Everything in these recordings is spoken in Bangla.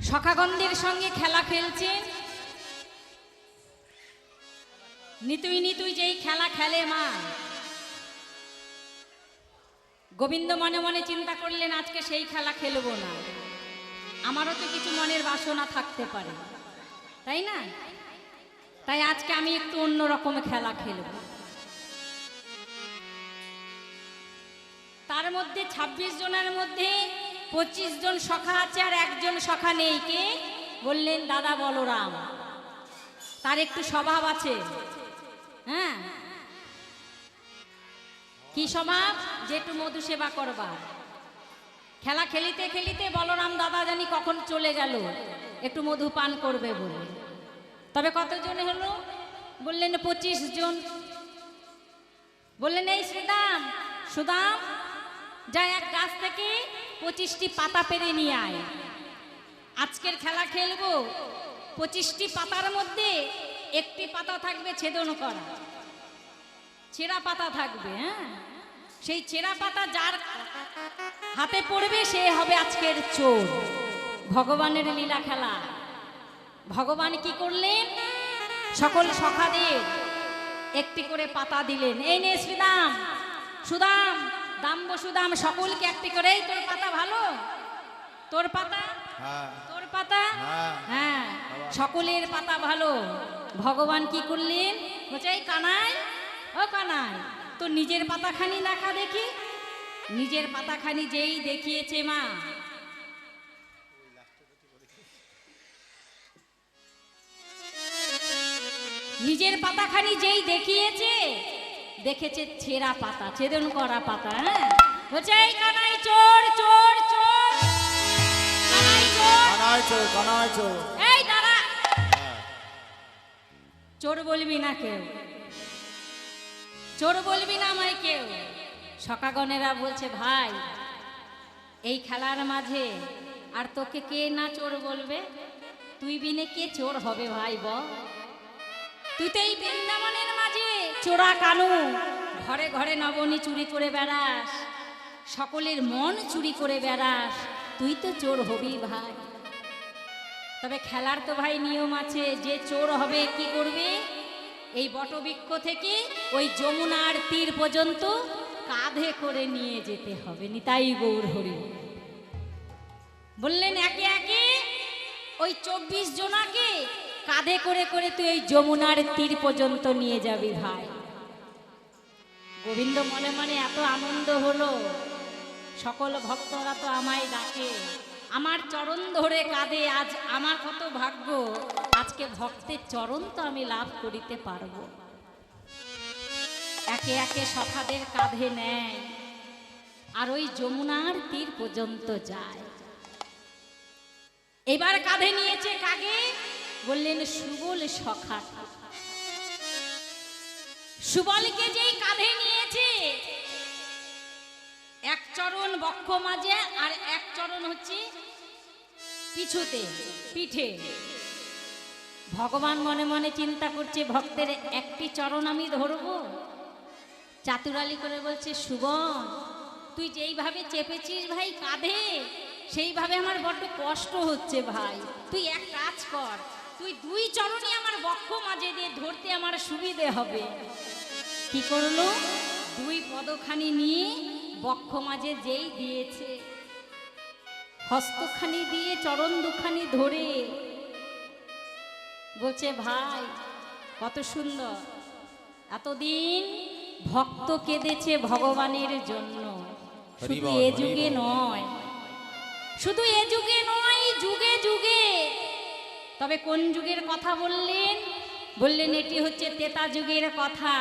সখাগণদের সঙ্গে খেলা খেলছেন। নিতুই নিতুই যেই খেলা খেলে মা, গোবিন্দ মনে মনে চিন্তা করলেন আজকে সেই খেলা খেলবো না, আমারও তো কিছু মনের বাসনা থাকতে পারে, তাই না? তাই আজকে আমি একটু অন্যরকম খেলা খেলব। তার মধ্যে ২৬ জনের মধ্যে ২৫ জন সখা আছে আর একজন সখা নেই। কে? বললেন দাদা বলরাম। তার একটু স্বভাব আছে। হ্যাঁ, কি স্বভাব? যে একটু মধু সেবা করবা। খেলা খেলিতে খেলিতে বলরাম দাদা জানি কখন চলে গেল একটু মধু পান করবে বলে। তবে কতজন হলো? বললেন ২৫ জন। বললেন এই সুদাম, সুদাম যা এক গাছ থেকে ২৫টি পাতা পেরে নিয়ে আয়, আজকের খেলা খেলবো। ২৫টি পাতার মধ্যে একটি পাতা থাকবে ছেদন করা, ছেঁড়া পাতা থাকবে। হ্যাঁ, সেই ছেঁড়া পাতা যার হাতে পড়বে সে হবে আজকের চোর। ভগবানের লীলা খেলা। ভগবান কি করলেন? সকল সখাদের একটি করে পাতা দিলেন। এই নে শ্রীদাম, সুদাম, দাম্ব সুদাম, সকলকে একটি করে। এই তোর পাতা ভালো, তোর পাতা, তোর পাতা, হ্যাঁ সকলের পাতা ভালো। ভগবান কি করলেন? বলছে এই কানাই, ও কানাই, তো নিজের পাতাখানি দেখা দেখি। নিজের পাতাখানি যেই দেখিয়েছে মা, নিজের পাতাখানি যেই দেখিয়েছে, দেখেছে ছেঁড়া পাতা, ছেদন করা পাতা। হ্যাঁ, বলছে এই কানাই চোর, চোর, চোর, কানাই চোর, কানাই চোর, কানাই চোর। এই দাঁড়া, চোর বলবি না কেউ, চোর বলবি না আমায় কেউ। সখাগণেরা বলছে ভাই এই খেলার মাঝে আর তোকে কে না চোর বলবে? তুই বিনে কে চোর হবে ভাই বল? তুই তো এই বৃন্দাবনের মাঝে চোরা কানু, ঘরে ঘরে নবনী চুরি করে বেড়াস, সকলের মন চুরি করে বেড়াস, তুই তো চোর হবি ভাই। তবে খেলার তো ভাই নিয়ম আছে, যে চোর হবে কি করবে? এই বটবৃক্ষ থেকে ওই যমুনার তীর পর্যন্ত কাঁধে করে নিয়ে যেতে হবে। নিতাই গৌর হরি। বললেন একে একে ওই ২৪ জনাকে কাঁধে করে করে তুই এই যমুনার তীর পর্যন্ত নিয়ে যাবি ভাই। গোবিন্দ মনে মনে এত আনন্দ হলো, সকল ভক্তরা তো আমায় ডাকে, আমার চরণ ধরে কাঁধে। আজ আমার কত ভাগ্য, আজকে ভক্তের চরণ তো আমি লাভ করিতে পারবো। একে একে সখাদের কাঁধে নেয় আর ওই যমুনার তীর পর্যন্ত যায়। এবার কাঁধে নিয়েছে কাকে? বললেন সুবল সখা। সুবলকে যেই কাঁধে নিয়েছে, এক চরণ বক্ষ মাঝে আর এক চরণ হচ্ছে পিছুতে, পিঠে। ভগবান মনে মনে চিন্তা করছে ভক্তের একটি চরণ আমি ধরবো। চাতুরালি করে বলছে সুবল তুই যেইভাবে চেপেছিস ভাই কাঁধে, সেইভাবে আমার বড্ড কষ্ট হচ্ছে ভাই। তুই এক কাজ কর, তুই দুই চরণই আমার বক্ষ মাঝে দিয়ে ধরতে আমার সুবিধে হবে। কি করলো? দুই পদখানি নিয়ে বক্ষ মাঝে যেই দিয়েছে, হস্তখানি দিয়ে চরণ দুখানি ধরে বলছে ভাই কত সুন্দর। এতদিন ভক্ত কেঁদেছে ভগবানের জন্য, শুধু এ যুগে নয়, শুধু এ যুগে নয়, যুগে যুগে। তবে কোন যুগের কথা বললেন? বললেন এটি হচ্ছে ত্রেতা যুগের কথা।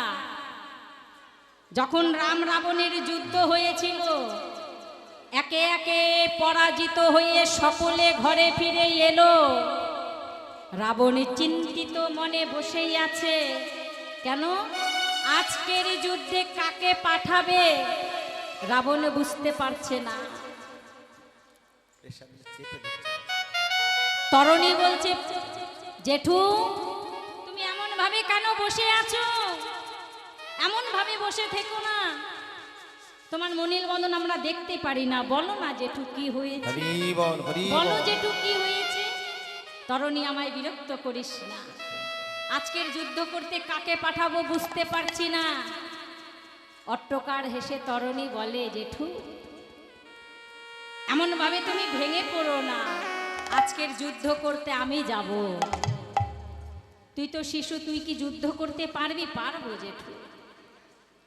যখন রাম রাবণের যুদ্ধ হয়েছিল, একে একে পরাজিত হয়ে সকলে ঘরে ফিরে এলো। রাবণ চিন্তিত মনে বসেই আছে, কেন আজকের যুদ্ধে কাকে পাঠাবে রাবণ বুঝতে পারছে না। তরণী বলছে জেঠু তুমি এমন ভাবে কেন বসে আছো? এমন ভাবে বসে থেকো না, তোমার মনিল বদন আমরা দেখতে পারি না। বলো না জেঠু কি হয়েছে, বলো জেঠু কি হয়েছে। তরণী আমায় বিরক্ত করিস না, আজকের যুদ্ধ করতে কাকে পাঠাবো বুঝতে পারছি না। অট্টকার হেসে তরণী বলে, জেঠু এমন ভাবে তুমি ভেঙে পড়ো না, আজকের যুদ্ধ করতে আমি যাব। তুই তো শিশু, তুই কি যুদ্ধ করতে পারবি? পারবো জেঠু,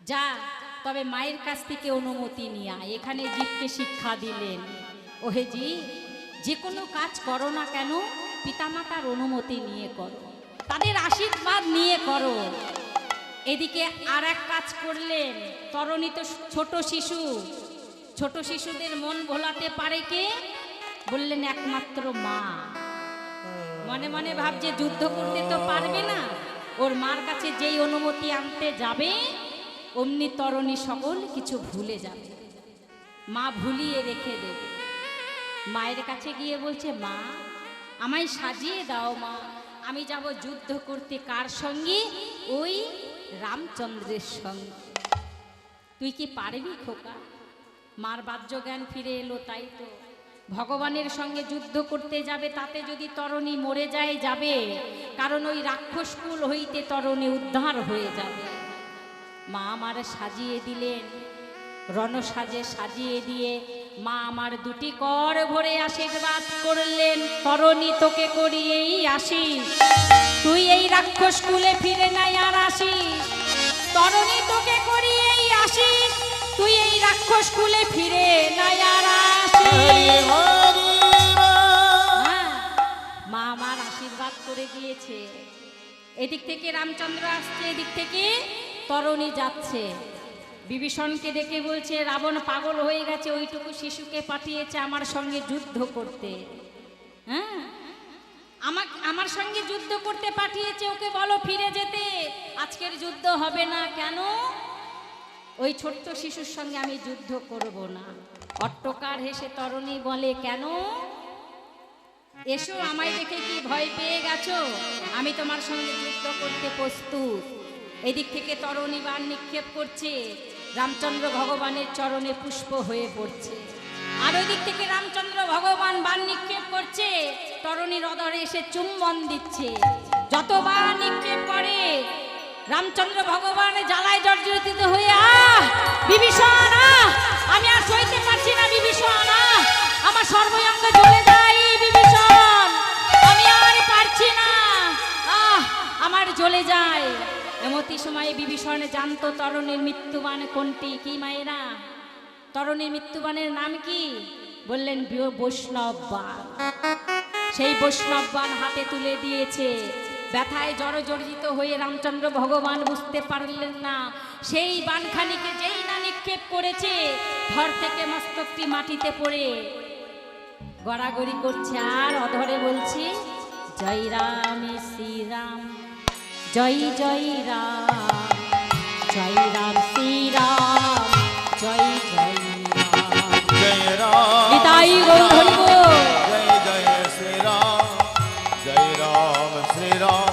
যা, তবে মায়ের কাছ থেকে অনুমতি নিয়ে আয়। এখানে জীবকে শিক্ষা দিলেন, ওহে জীব, যে কোনো কাজ করো না কেন পিতামাতার অনুমতি নিয়ে করো, তাদের আশীর্বাদ নিয়ে করো। এদিকে আর এক কাজ করলেন, তরণী তো ছোট শিশু, ছোট শিশুদের মন ভোলাতে পারে কে? বললেন একমাত্র মা। মনে মনে ভাবছে যুদ্ধ করতে তো পারবে না, ওর মার কাছে যেই অনুমতি আনতে যাবে অমনি তরণী সকল কিছু ভুলে যাবে, মা ভুলিয়ে রেখে দেবে। মায়ের কাছে গিয়ে বলছে, মা আমায় সাজিয়ে দাও মা, আমি যাব যুদ্ধ করতে। কার সঙ্গে? ওই রামচন্দ্রের সঙ্গে। তুই কি পারবি খোকা? মার বাহ্য জ্ঞান ফিরে এলো, তাই তো ভগবানের সঙ্গে যুদ্ধ করতে যাবে, তাতে যদি তরণী মরে যায় যাবে, কারণ ওই রাক্ষসকুল হইতে তরণী উদ্ধার হয়ে যাবে। মা আমার সাজিয়ে দিলেন, রণসাজে সাজিয়ে দিয়ে মা আমার দুটি কর ভরে আশীর্বাদ করলেন, তরণী তোকে করিয়েই আসিস, তুই এই রাক্ষসকুলে ফিরে নাই আর আসিস। তরণী তোকে করিয়েই আসিস, তুই এই রাক্ষসকুলে ফিরে নাই আর আসিস। মা আমার আশীর্বাদ করে দিয়েছে। এদিক থেকে রামচন্দ্র আসছে, এদিক থেকে তরণী যাচ্ছে। বিভীষণকে দেখে বলছে, রাবণ পাগল হয়ে গেছে, ওইটুকু শিশুকে পাঠিয়েছে আমার সঙ্গে যুদ্ধ করতে। হ্যাঁ, আমার সঙ্গে যুদ্ধ করতে পাঠিয়েছে, ওকে বলো ফিরে যেতে, আজকের যুদ্ধ হবে না। কেন? ওই ছোট্ট শিশুর সঙ্গে আমি যুদ্ধ করব না। অট্টকার হেসে তরণী বলে, কেন? এসো, আমায় দেখে কি ভয় পেয়ে গেছো? আমি তোমার সঙ্গে যুদ্ধ করতে প্রস্তুত। এদিক থেকে তরণী বাণ নিক্ষেপ করছে, রামচন্দ্র ভগবানের চরণে পুষ্প হয়ে পড়ছে। আর ওই দিক থেকে রামচন্দ্র ভগবান বাণ নিক্ষেপ করছে, তরণীর অধরে এসে চুম্বন দিচ্ছে। যতবার নিক্ষেপ করে রামচন্দ্র ভগবান জ্বালায় জর্জরিত হয়ে, বিভীষণ আমি আর সইতে পারছি না, বিভীষণ আমার সর্বঙ্গ জ্বলে যায়, বিভীষণ আমি আর পারছি না, আমার জ্বলে যায়। এমতি সময়ে বিভীষণ জানতো তরণীর মৃত্যুবাণ কোনটি। কি মায়েরা? তরণীর মৃত্যুবাণের নাম কি? বললেন বৈষ্ণব বাণ। সেই বৈষ্ণব বাণ হাতে তুলে দিয়েছে। ব্যথায় জর্জরিত হয়ে রামচন্দ্র ভগবান বুঝতে পারলেন না, সেই বাণখানিকে যেই না নিক্ষেপ করেছে, ধর থেকে মস্তকটি মাটিতে পড়ে গড়াগড়ি করছে, আর অধরে বলছে, জয় রাম শ্রীরাম, জয় জয় রাম, জয় রাম শ্রীরাম, জয় জয় রাম, জয় রাম নিতাই গৌর হরি বল, জয় জয় শ্রীরাম, জয় রাম শ্রীরাম,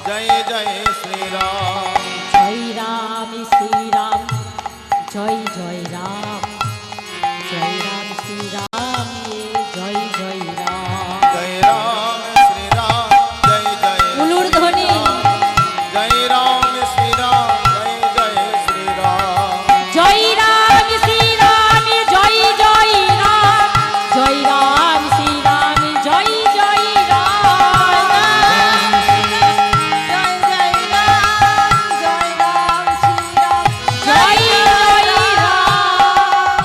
জয় জয় শ্রীরাম, জয় রাম শ্রীরাম, জয় জয় রাম, জয় রাম শ্রীরাম, জয় জয় রাম, জয় রাম শ্রীরাম, জয় জয় উলুর ধ্বনি, জয় রাম শ্রীরাম, জয় জয় শ্রীরাম, জয় রাম শ্রীরাম, জয় জয় রাম, জয় রাম শ্রীরাম, জয় জয় রাম, জয় জয় রাম, জয় রাম শ্রীরাম, জয় জয় রাম,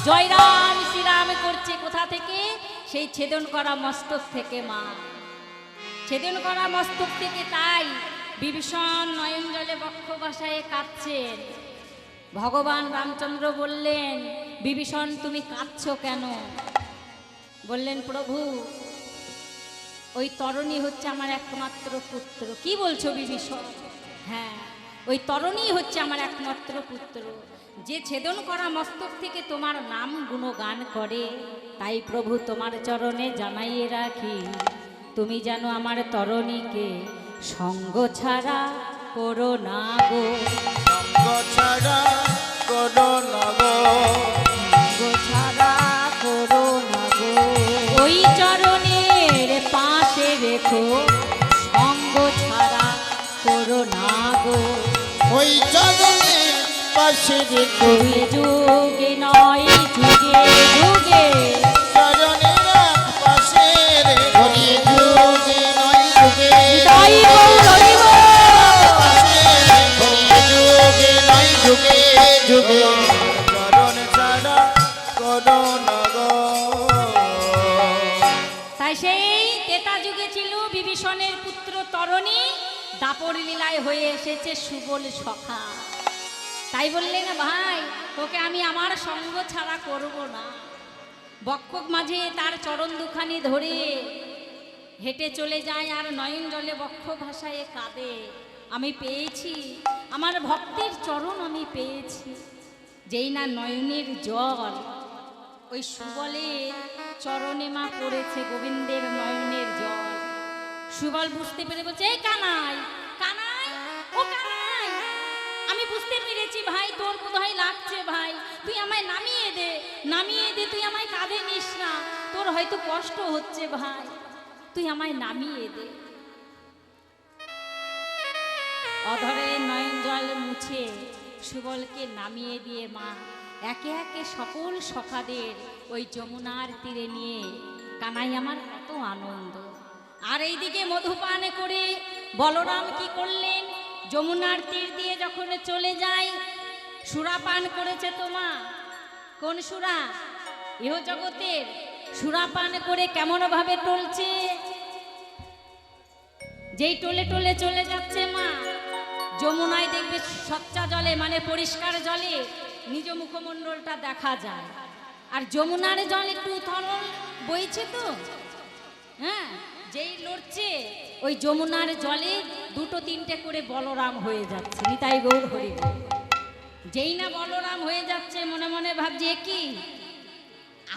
জয় রাম শ্রীরাম করছে কোথা থেকে? সেই ছেদন করা মস্তক থেকে মা, ছেদন করা মস্তক থেকে। তাই বিভীষণ নয়ন জলে বক্ষ ভাসায় কাঁদছেন। ভগবান রামচন্দ্র বললেন, বিভীষণ তুমি কাঁদছো কেন? বললেন, প্রভু ওই তরণী হচ্ছে আমার একমাত্র পুত্র। কি বলছো বিভীষণ? হ্যাঁ, ওই তরণী হচ্ছে আমার একমাত্র পুত্র, যে ছেদন করা মস্তক থেকে তোমার নাম গুণগান করে। তাই প্রভু তোমার চরণে জানাইয়ে রাখি, তুমি যেন আমার তরণীকে সঙ্গ ছাড়া করো না গো, সঙ্গ ছাড়া করো না গো, সঙ্গ ছাড়া করো না গো, ওই চরণের পাশে রেখো রেখো সঙ্গ ছাড়া করো না গো ওই চরণে পাশে রেখো যুগে নয় যুগে যুগে চরণে পাশে রেখো যুগে নয় যুগে যুগে নয় যুগে যুগে চরণ ছাড়া করো না গো। তাই সেই তেতা যুগে ছিল বিভীষণের পুত্র তরণী, দাপর লীলায় হয়ে এসেছে সুবল সখা। তাই বললেন ভাই তোকে আমি আমার সঙ্গ ছাড়া করব না। বক্ষক মাঝে তার চরণ দুখানি ধরে হেঁটে চলে যায় আর নয়ন জলে বক্ষ ভাষায় কাঁদে। আমি পেয়েছি আমার ভক্তের চরণ আমি পেয়েছি। যেই না নয়নের জল ওই সুবলের চরণে মা পড়েছে, গোবিন্দের নয়নের জল। সুবল বুঝতে পেরে বলছে এই কানাই কানাই ও কানাই, আমি বুঝতে পেরেছি ভাই তোর বোধহয় লাগছে ভাই, তুই আমায় নামিয়ে দে নামিয়ে দে, তুই আমায় কাঁধে নিস না, তোর হয়তো কষ্ট হচ্ছে ভাই, তুই আমায় নামিয়ে দে। অধরে নয়ন জল মুছে সুবলকে নামিয়ে দিয়ে মা একে একে সকল সখাদের ওই যমুনার তীরে নিয়ে কানাই আমার কত আনন্দ। আর এইদিকে মধুপান করে বলরাম কি করলেন, যমুনার তীর দিয়ে যখন চলে যায়, সুরাপান করেছে তোমা। কোন সুরা? ইহ জগতের সুরাপান করে কেমন ভাবে টলছে, যেই টলে টলে চলে যাচ্ছে মা যমুনায় দেখবে স্বচ্ছা জলে মানে পরিষ্কার জলে নিজ মুখমণ্ডলটা দেখা যায়। আর যমুনার জল একটু তরল বইছে তো, হ্যাঁ, যেই লড়ছে ওই যমুনার জলে দুটো তিনটে করে বলরাম হয়ে যাচ্ছে। নিতাই গৌর হরি বল। যেই না বলরাম হয়ে যাচ্ছে মনে মনে ভাবছে কি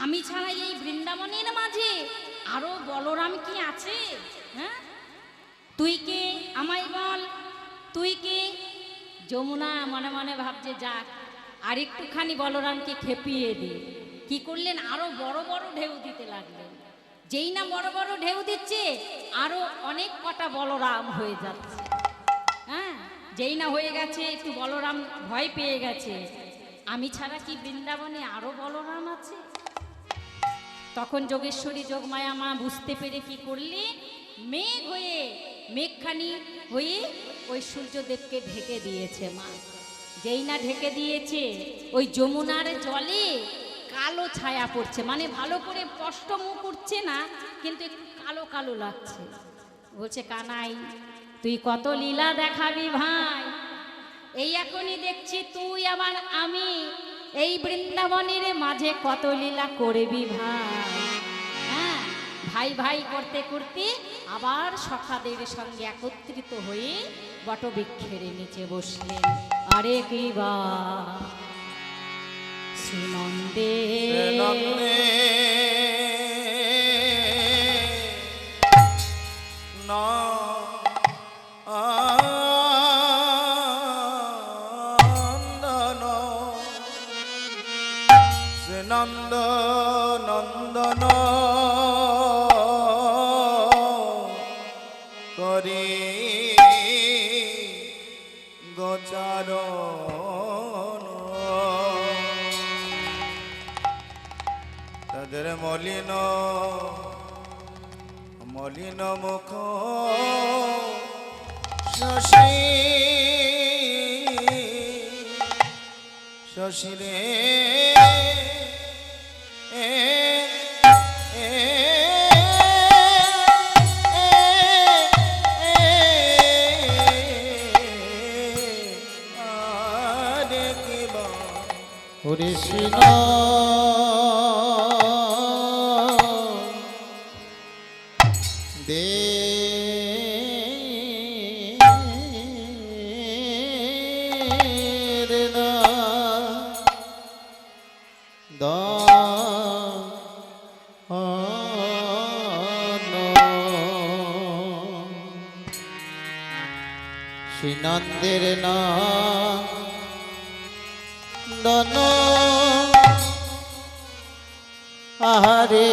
আমি ছাড়া এই বৃন্দাবনের মাঝে আরো বলরাম কি আছে? হ্যাঁ, তুই কে আমায় বল, তুই কে? যমুনা মনে মনে ভাবছে যাক আর একটুখানি বলরামকে খেপিয়ে দি। কি করলেন, আরো বড় বড় ঢেউ দিতে লাগলেন। যেই না বড় বড় ঢেউ দিচ্ছে আরো অনেক কটা বলরাম হয়ে যাচ্ছে। হ্যাঁ, যেই না হয়ে গেছে একটু বলরাম ভয় পেয়ে গেছে, আমি ছাড়া কি বৃন্দাবনে আরো বলরাম আছে? তখন যোগেশ্বরী যোগমায়া মা বুঝতে পেরে কি করলে, মেঘ হয়ে মেঘখানি হয়ে ওই সূর্যদেবকে ঢেকে দিয়েছে মা। যেই না ঢেকে দিয়েছে ওই যমুনার জলে কালো ছায়া পড়ছে, মানে ভালো করে স্পষ্ট মুখ উঠছে না কিন্তু একটু কালো কালো লাগছে। বলছে কানাই তুই কত লীলা দেখাবি ভাই, এই এখনই দেখছি তুই আবার আমি এই বৃন্দাবনের মাঝে কত লীলা করবি ভাই। হ্যাঁ, ভাই ভাই করতে করতে আবার সখাদের সঙ্গে একত্রিত হয়ে বটবৃক্ষের নিচে বসলেন। আরে কি বা শ্রীনন্দে নন্দ নন্দন করে গোচারণ, তাদের মলিন মলিন মুখ শশী শশীরে কৃষ্ণ দে শ্রীনন্দের না দন আহারে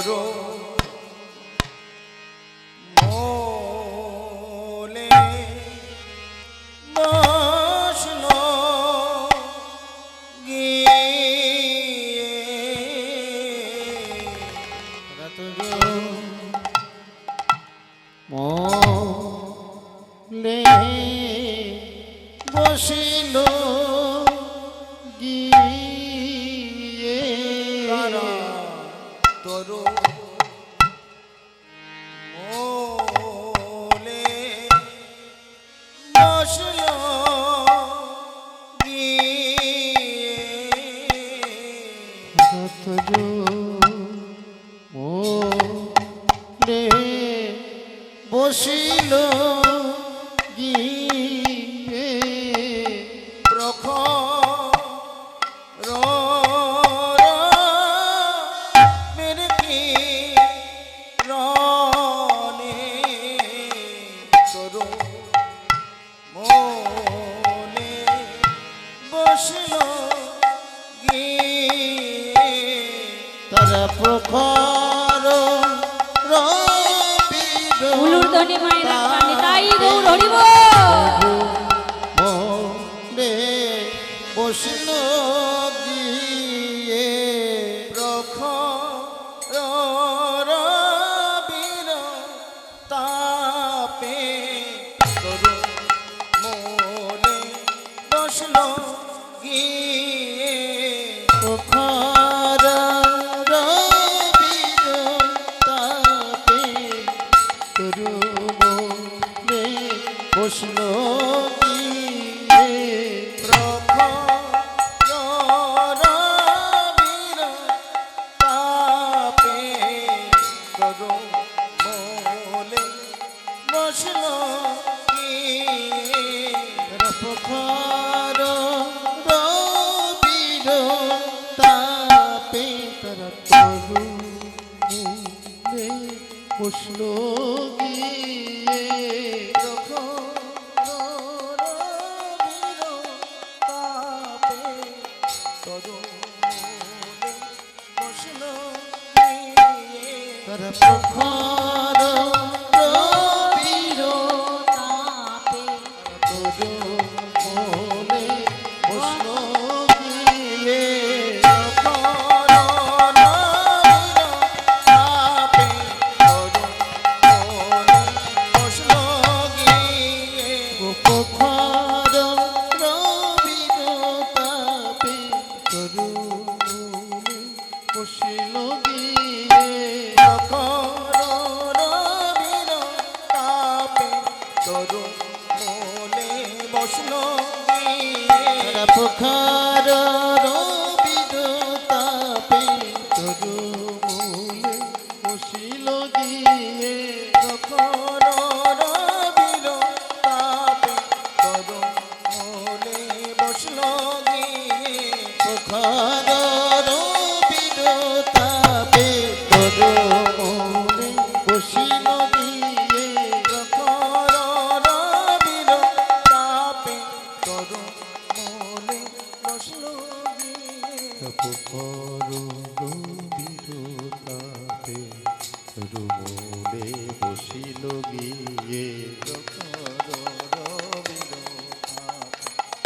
করো মোলে বসলো গিয়ে মোলে বসিল গিয়ে তরু মোলে বসল মোলে বসিল গিয়ে প্রখর মেরকি রনে তরু মোলে বসল গিয়ে তারা প্রখর উলুর ধ্বনি মায়ের কানে তাই গৌর হরিব মোলে বসল গিয়ে প্রখর বীর তাপে তরু মোলে বসল গিয়ে প্রখর বীর তাপে তরু মোলে বসল গিয়ে প্রখর বীর তাপে তরু মোলে বসল গিয়ে প্রখর বীর তাপে তারা তরু মোলে বসল গিয়ে প্রখর বীর তাপে তরু মোলে বসল গিয়ে তারা প্রখর বীর তাপে তরু মোলে বসল গিয়ে প্রখর তাপে তরু মোলে বসল গিয়ে প্রখর বীর তাপে তরু মোলে বসল গিয়ে প্রখর বীর তাপে তরু মোলে বসল গিয়ে প্রখর বীর তাপে তরু মোলে বসল গিয়ে প্রখর বীর তাপে তরু মোলে বসল গিয়ে প্রখর বীর তাপে তরু মোলে বসল গিয়ে প্রখর বীর তাপে তরু মোলে বসল গিয়ে প্রখর বিরতাপে রুমলে বসিল গিয়ে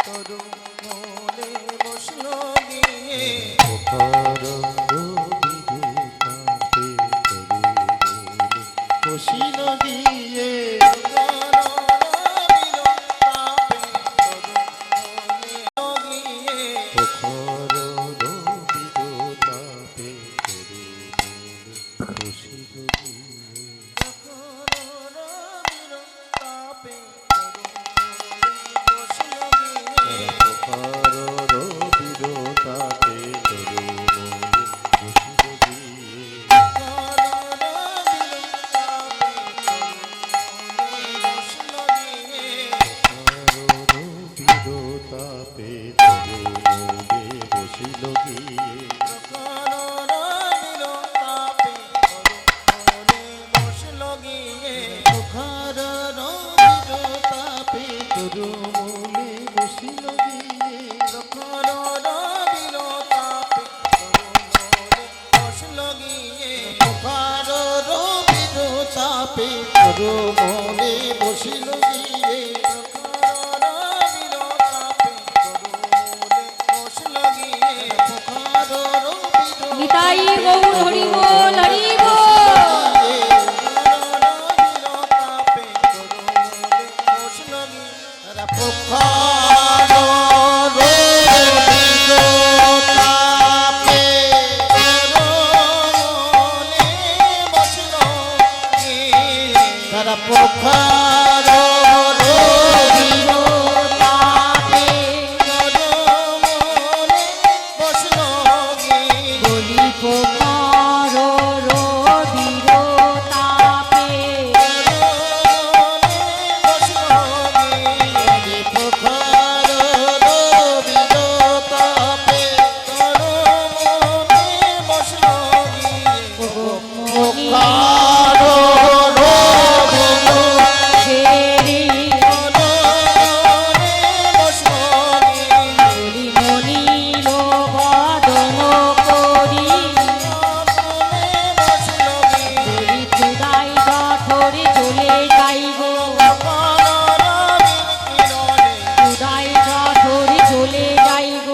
তরু মোলে বসল গিয়ে প্রখর বিরতাপে রুমলে বসিল গিয়ে প্রখর বিরতাপে রুমলে বসিল গিয়ে প্রখর বিরতাপে রুমলে বসিল গিয়ে বিরতাপে তরুণে বসিল গিয়ে প্রখর বীর তাপে তরু মোলে বসল তাপে তরু মনে বসিল গিয়ে নিতাই গৌর হরি বল হরি বল। পোখার বলি পোকার রবির তাপে ছেড়ে বলি মনির বদন করি বলি খুদাই জঠরে চলে যাইব খুদাই জঠরে চলে যাইব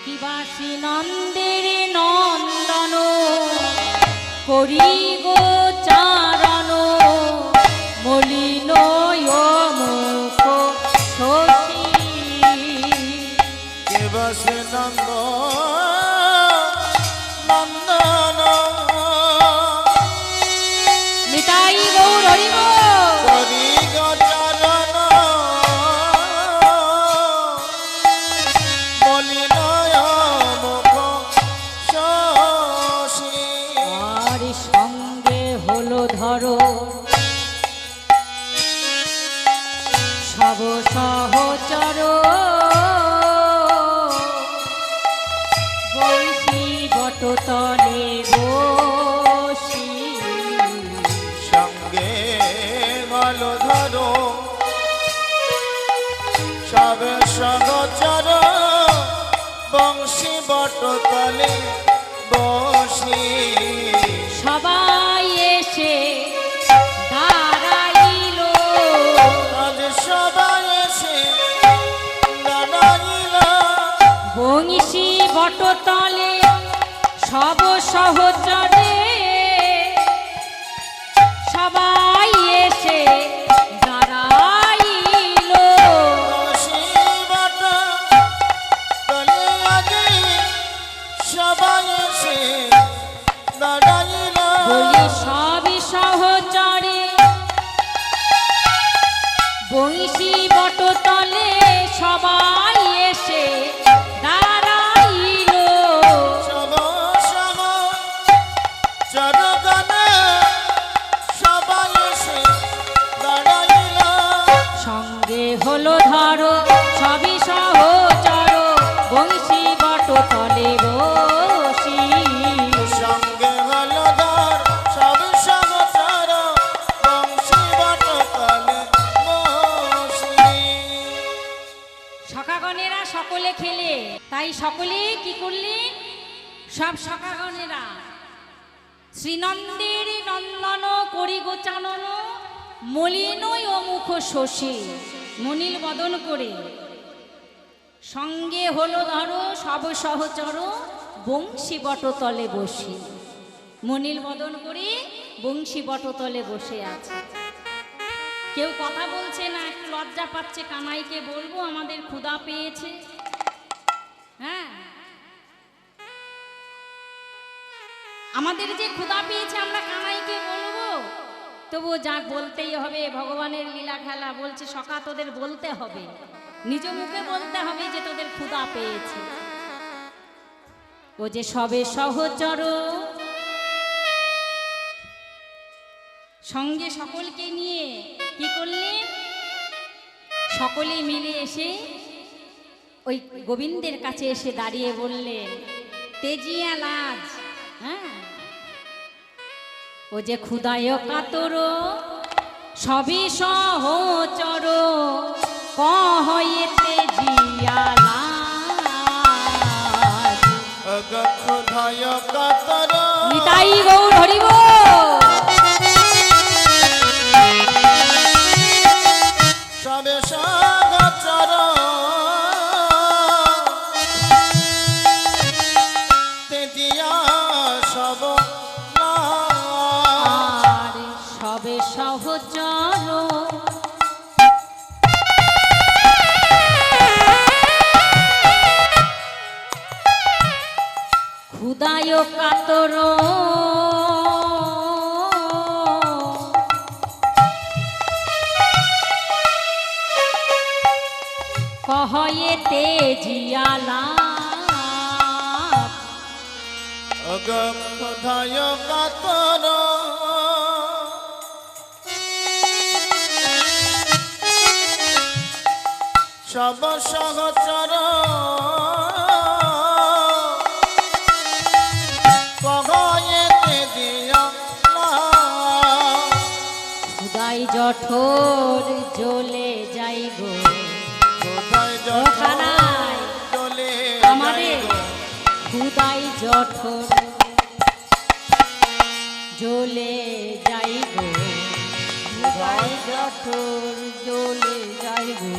কিবাসী নন্দের নন্দন করি গো চারণ মলিন মুখ শশী নিতাই গৌর হরি বল। আর সঙ্গে হলো ধরো সব সহচর বৈশী বটতলে বসি সঙ্গে গল ধরো সব সহচর বংশী বটতলে বসি সবাই এসে দাঁড়াইল আজ সবাই এসে দাঁড়াইল বংশী বটতলে সব সহচরে সবাই এসে দাঁড়াইল বংশী বটতলে আগে সবাই এসে দাঁড়াইল বলি সবই সহচরে বংশী বটতলে সবাই এসে দাঁড়াইল সব সব চরগণে সবাই এসে দাঁড়াইল সঙ্গে হলো ধরো সবই সহচর বংশী বটতলে বসি সঙ্গে হলো ধর সব সহচর বংশী বটতলে বসি সখাগণেরা সকলে খেলে তাই সকলে কি করলেন সব সখাগণেরা শ্রীনন্দের নন্দন করি গোচানন মলিন ও মুখ শশী মনিল বদন করে সঙ্গে হলো ধরো সব সহচর বংশী বটতলে বসি মনিল বদন করে বংশী বটতলে বসে আছে কেউ কথা বলছে না একটু লজ্জা পাচ্ছে কানাইকে বলবো আমাদের ক্ষুধা পেয়েছে হ্যাঁ আমাদের যে ক্ষুধা পেয়েছে আমরা কানাইকে বলবো তবু যা বলতেই হবে ভগবানের লীলা খেলা বলছে সখা তোদের বলতে হবে নিজ মুখে বলতে হবে যে তোদের ক্ষুধা পেয়েছে ও যে সবে সহচর সঙ্গে সকলকে নিয়ে কি করলেন, সকলে মিলে এসে ওই গোবিন্দের কাছে এসে দাঁড়িয়ে বললেন, তেজিয়া লাজ, হ্যাঁ, ও যে ক্ষুদায় কাতর সবই সহচর কহয়ে তেজিয়া লাজ। ক্ষুধায় কাতর নিতাই গৌর হরিব। সবে সহচর তেজিয়া সব আর সবে সহচর ক্ষুদায় কাতর কহয়ে তেজিয়া লাজ। ক্ষুধায় কাতর সব সহচর কহয়ে তেজিয়া লাজ। খুদাই জঠোর জ্বলে যাই গো। ক্ষুধায় ও কানাই, চলে আমাদের খুদাই জঠোর জ্বলে যাই গো। খুদাই জঠোর জ্বলে যাই গো।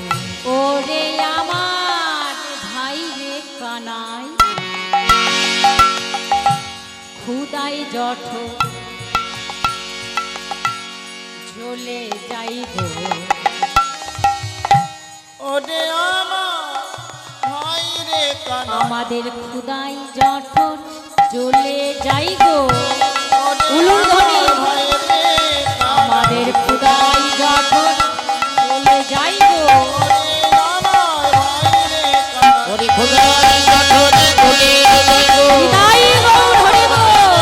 ওরে আমার ভাই রে কানাই, খুদাই জঠোর জ্বলে যাই গো। ওরে আমার ভাই রে কানা আমাদের খুদাই জঠর জ্বলে যাই গো। উলুর ধ্বনি। ভাই রে আমাদের খুদাই জঠর জ্বলে যাই গো। ওরে খোদাই জঠরি চলে যাই গো। নিতাই গৌর হরি বল।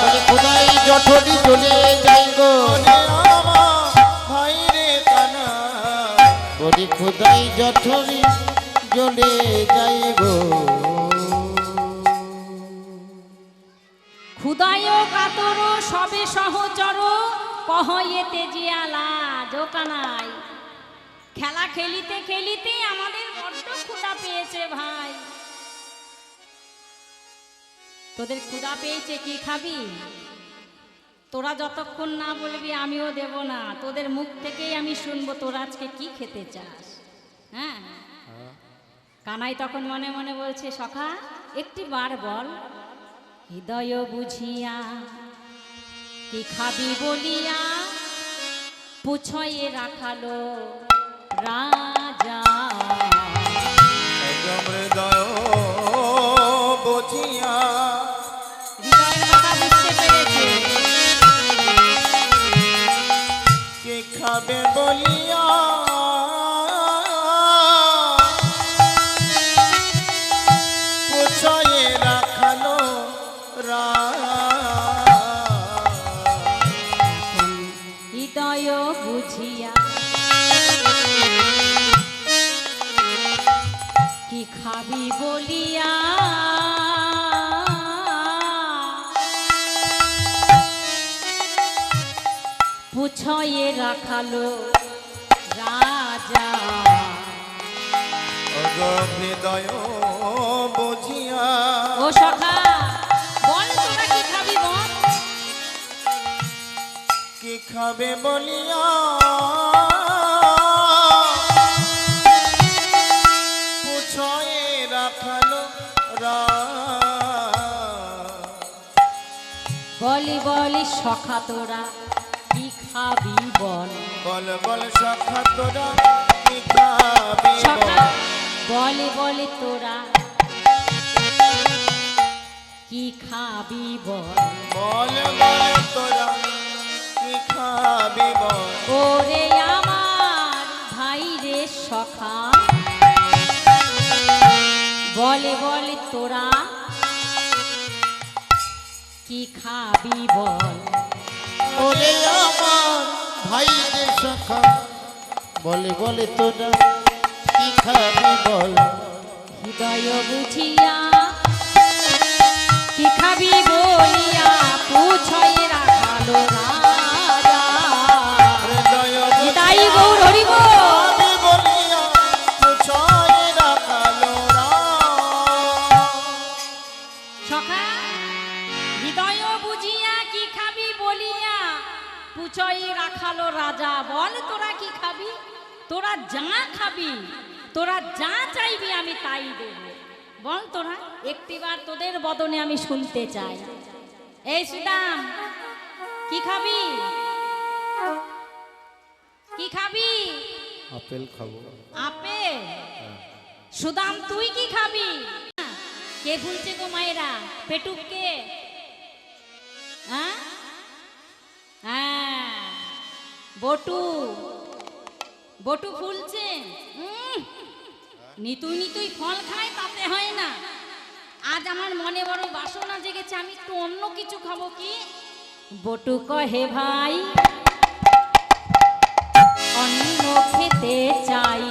ওরে খোদাই জঠরি চলে যাই গো। ভাই রে কানা ওরে খোদাই জঠরি চলে যাই গো। খুদায় কাতর সবে সহচর কহয়ে তেজিয়া লাজ। ও কানাই, খেলা খেলিতে খেলিতে আমাদের বড্ড ক্ষুধা পেয়েছে ভাই। তোদের ক্ষুধা পেয়েছে, কি খাবি? তোরা যতক্ষণ না বলবি আমিও দেব না। তোদের মুখ থেকেই আমি শুনবো তোরা আজকে কি খেতে চাস। হ্যাঁ, কানাই তখন মনে মনে বলছে, সখা একটি বার বল। হৃদয় বুঝিয়া কি খাবি বলিয়া পুছয়ে রাখালো রাজা। হৃদয় বুঝিয়া হৃদয়ের কথা বুঝতে পেরেছে। কে খাবে বলিয়া পুছয়ে রাখালো এখন হৃদয় বুঝিয়া কি খাবি বলিয়া পুছয়ে রাখালো রাজা। হৃদয় বুঝিয়া ও সখা বল তোরা কি খাবি বল। কি খাবে বলিয়া পুছয়ে রাখালো বলি বলি সখা তোরা কি খাবি বল। বল বল সখা তোরা কি খাবি সখা বল। বলি বলি তোরা কি খাবি বল। বল বল তোরা কি খাবি বল। ওরে আমার ভাই রে সখা বলে বলে তোরা কি খাবি বল। ওরে আমার ভাই রে সখা বলে বলে তোরা কি খাবি বল হৃদয় বুঝিয়া কি খাবি বলিয়া পুছয় রাখালো রাজা হৃদয় নিতাই গৌর হরি বল। আমি বলিয়া পুছয় রাখালো সখা হৃদয় বুঝিয়া কি খাবি বলিয়া পুছয় রাখালো রাজা। বল তোরা কি খাবি, তোরা যা খাবি, তোরা যা চাইবি আমি তাই দেব। বল তোরা একটিবার তোদের বদনে আমি শুনতে চাই। এই সুদাম কি খাবি, কি খাবি? আপেল খাবো। আপেল। সুদাম তুই কি খাবি? কে ফুলছে গো মায়েরা? পেটুক কে? হ্যাঁ হ্যাঁ বটু, বটু ফুলছে। নিতুই নিতুই ফল খায় তাতে হয় না। আজ আমার মনে বড় বাসনা জেগেছে, আমি একটু অন্য কিছু খাবো। কি? বটু কহে ভাই অন্ন খেতে চাই,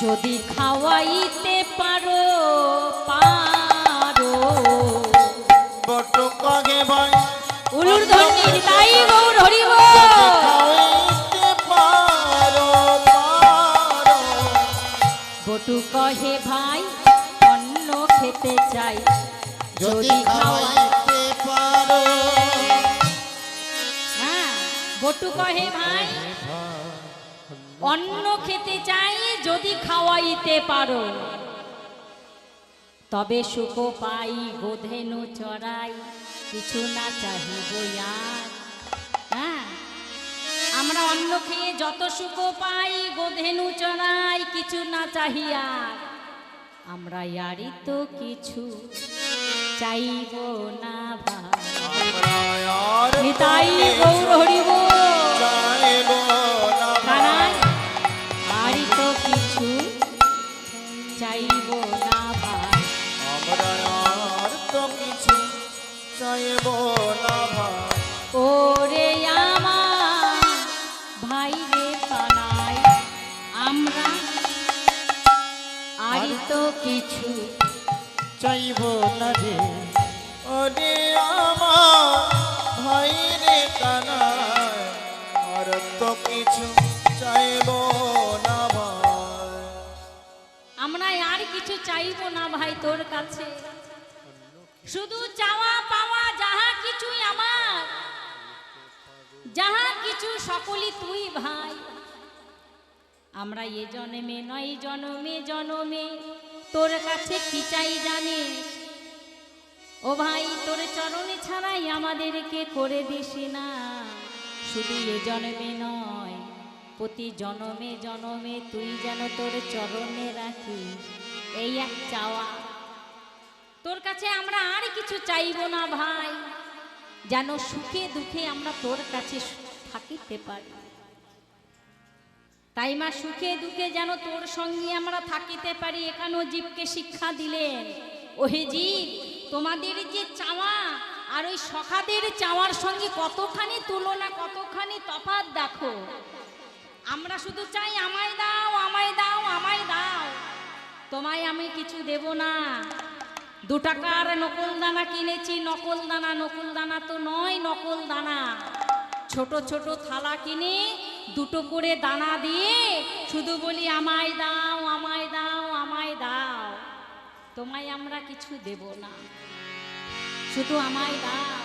যদি খাওয়াইতে পারো পারো। বট কগে ভাই উলুর ধনির তাই গৌর হরি বল। খাওয়াইতে পারো পারো বটু কহে ভাই অন্ন খেতে চাই, যদি খাওয়াইতে পারো। হ্যাঁ বটু কহে ভাই অন্ন খেতে চাই, যদি খাওয়াইতে পারো। তবে সুখ পাই গোধেনু চড়াই, কিছু না চাহিব আর। হ্যাঁ আমরা অন্ন খেয়ে যত সুখ পাই গোধেনু চড়াই, কিছু না চাহিয়া। আমরা ইয়ারি তো কিছু চাইব না ভাই। আমরা আর নিতাই গৌর হরি বল। চাইব না কানাই আরি তো কিছু চাইব না ভাই। আমরা আর তো কিছু চাইব না ভাই। ওরে আমার ভাই রে কানাই, আমরা আরি তো কিছু চাইব না রে ওরে আমার ভাই রে কানাই, আর তো কিছু চাইব না ভাই। আমরা আর কিছু চাইব না ভাই তোর কাছে। শুধু চাওয়া পাওয়া যাহা কিছুই আমার, যাহা কিছু সকলই তুই ভাই। আমরা এ জন্মে নয় জন্মে জন্মে তোর কাছে কি চাই জানিস? ও ভাই তোর চরণে ছাড়াই আমাদেরকে করে দিস না। শুধু এ জন্মে নয় প্রতি জন্মে জন্মে তুই যেন তোর চরণে রাখিস, এই এক চাওয়া তোর কাছে। আমরা আর কিছু চাইব না ভাই, যেন সুখে দুঃখে আমরা তোর কাছে থাকিতে পারি। তাই মা সুখে দুঃখে যেন তোর সঙ্গে আমরা থাকিতে পারি, এখানেও জীবকে শিক্ষা দিলেন। ওহে জীব, তোমাদের যে চাওয়া আর ওই সখাদের চাওয়ার সঙ্গে কতখানি তুলনা, কতখানি তফাৎ দেখো। আমরা শুধু চাই আমায় দাও আমায় দাও আমায় দাও, তোমায় আমি কিছু দেব না। 2 টাকার নকল দানা কিনেছি, নকল দানা, নকল দানা তো নয়, নকল দানা। ছোট ছোট থালা কিনে 2টো করে দানা দিয়ে শুধু বলি আমায় দাও আমায় দাও আমায় দাও। তোমায় আমরা কিছু দেব না, শুধু আমায় দাও।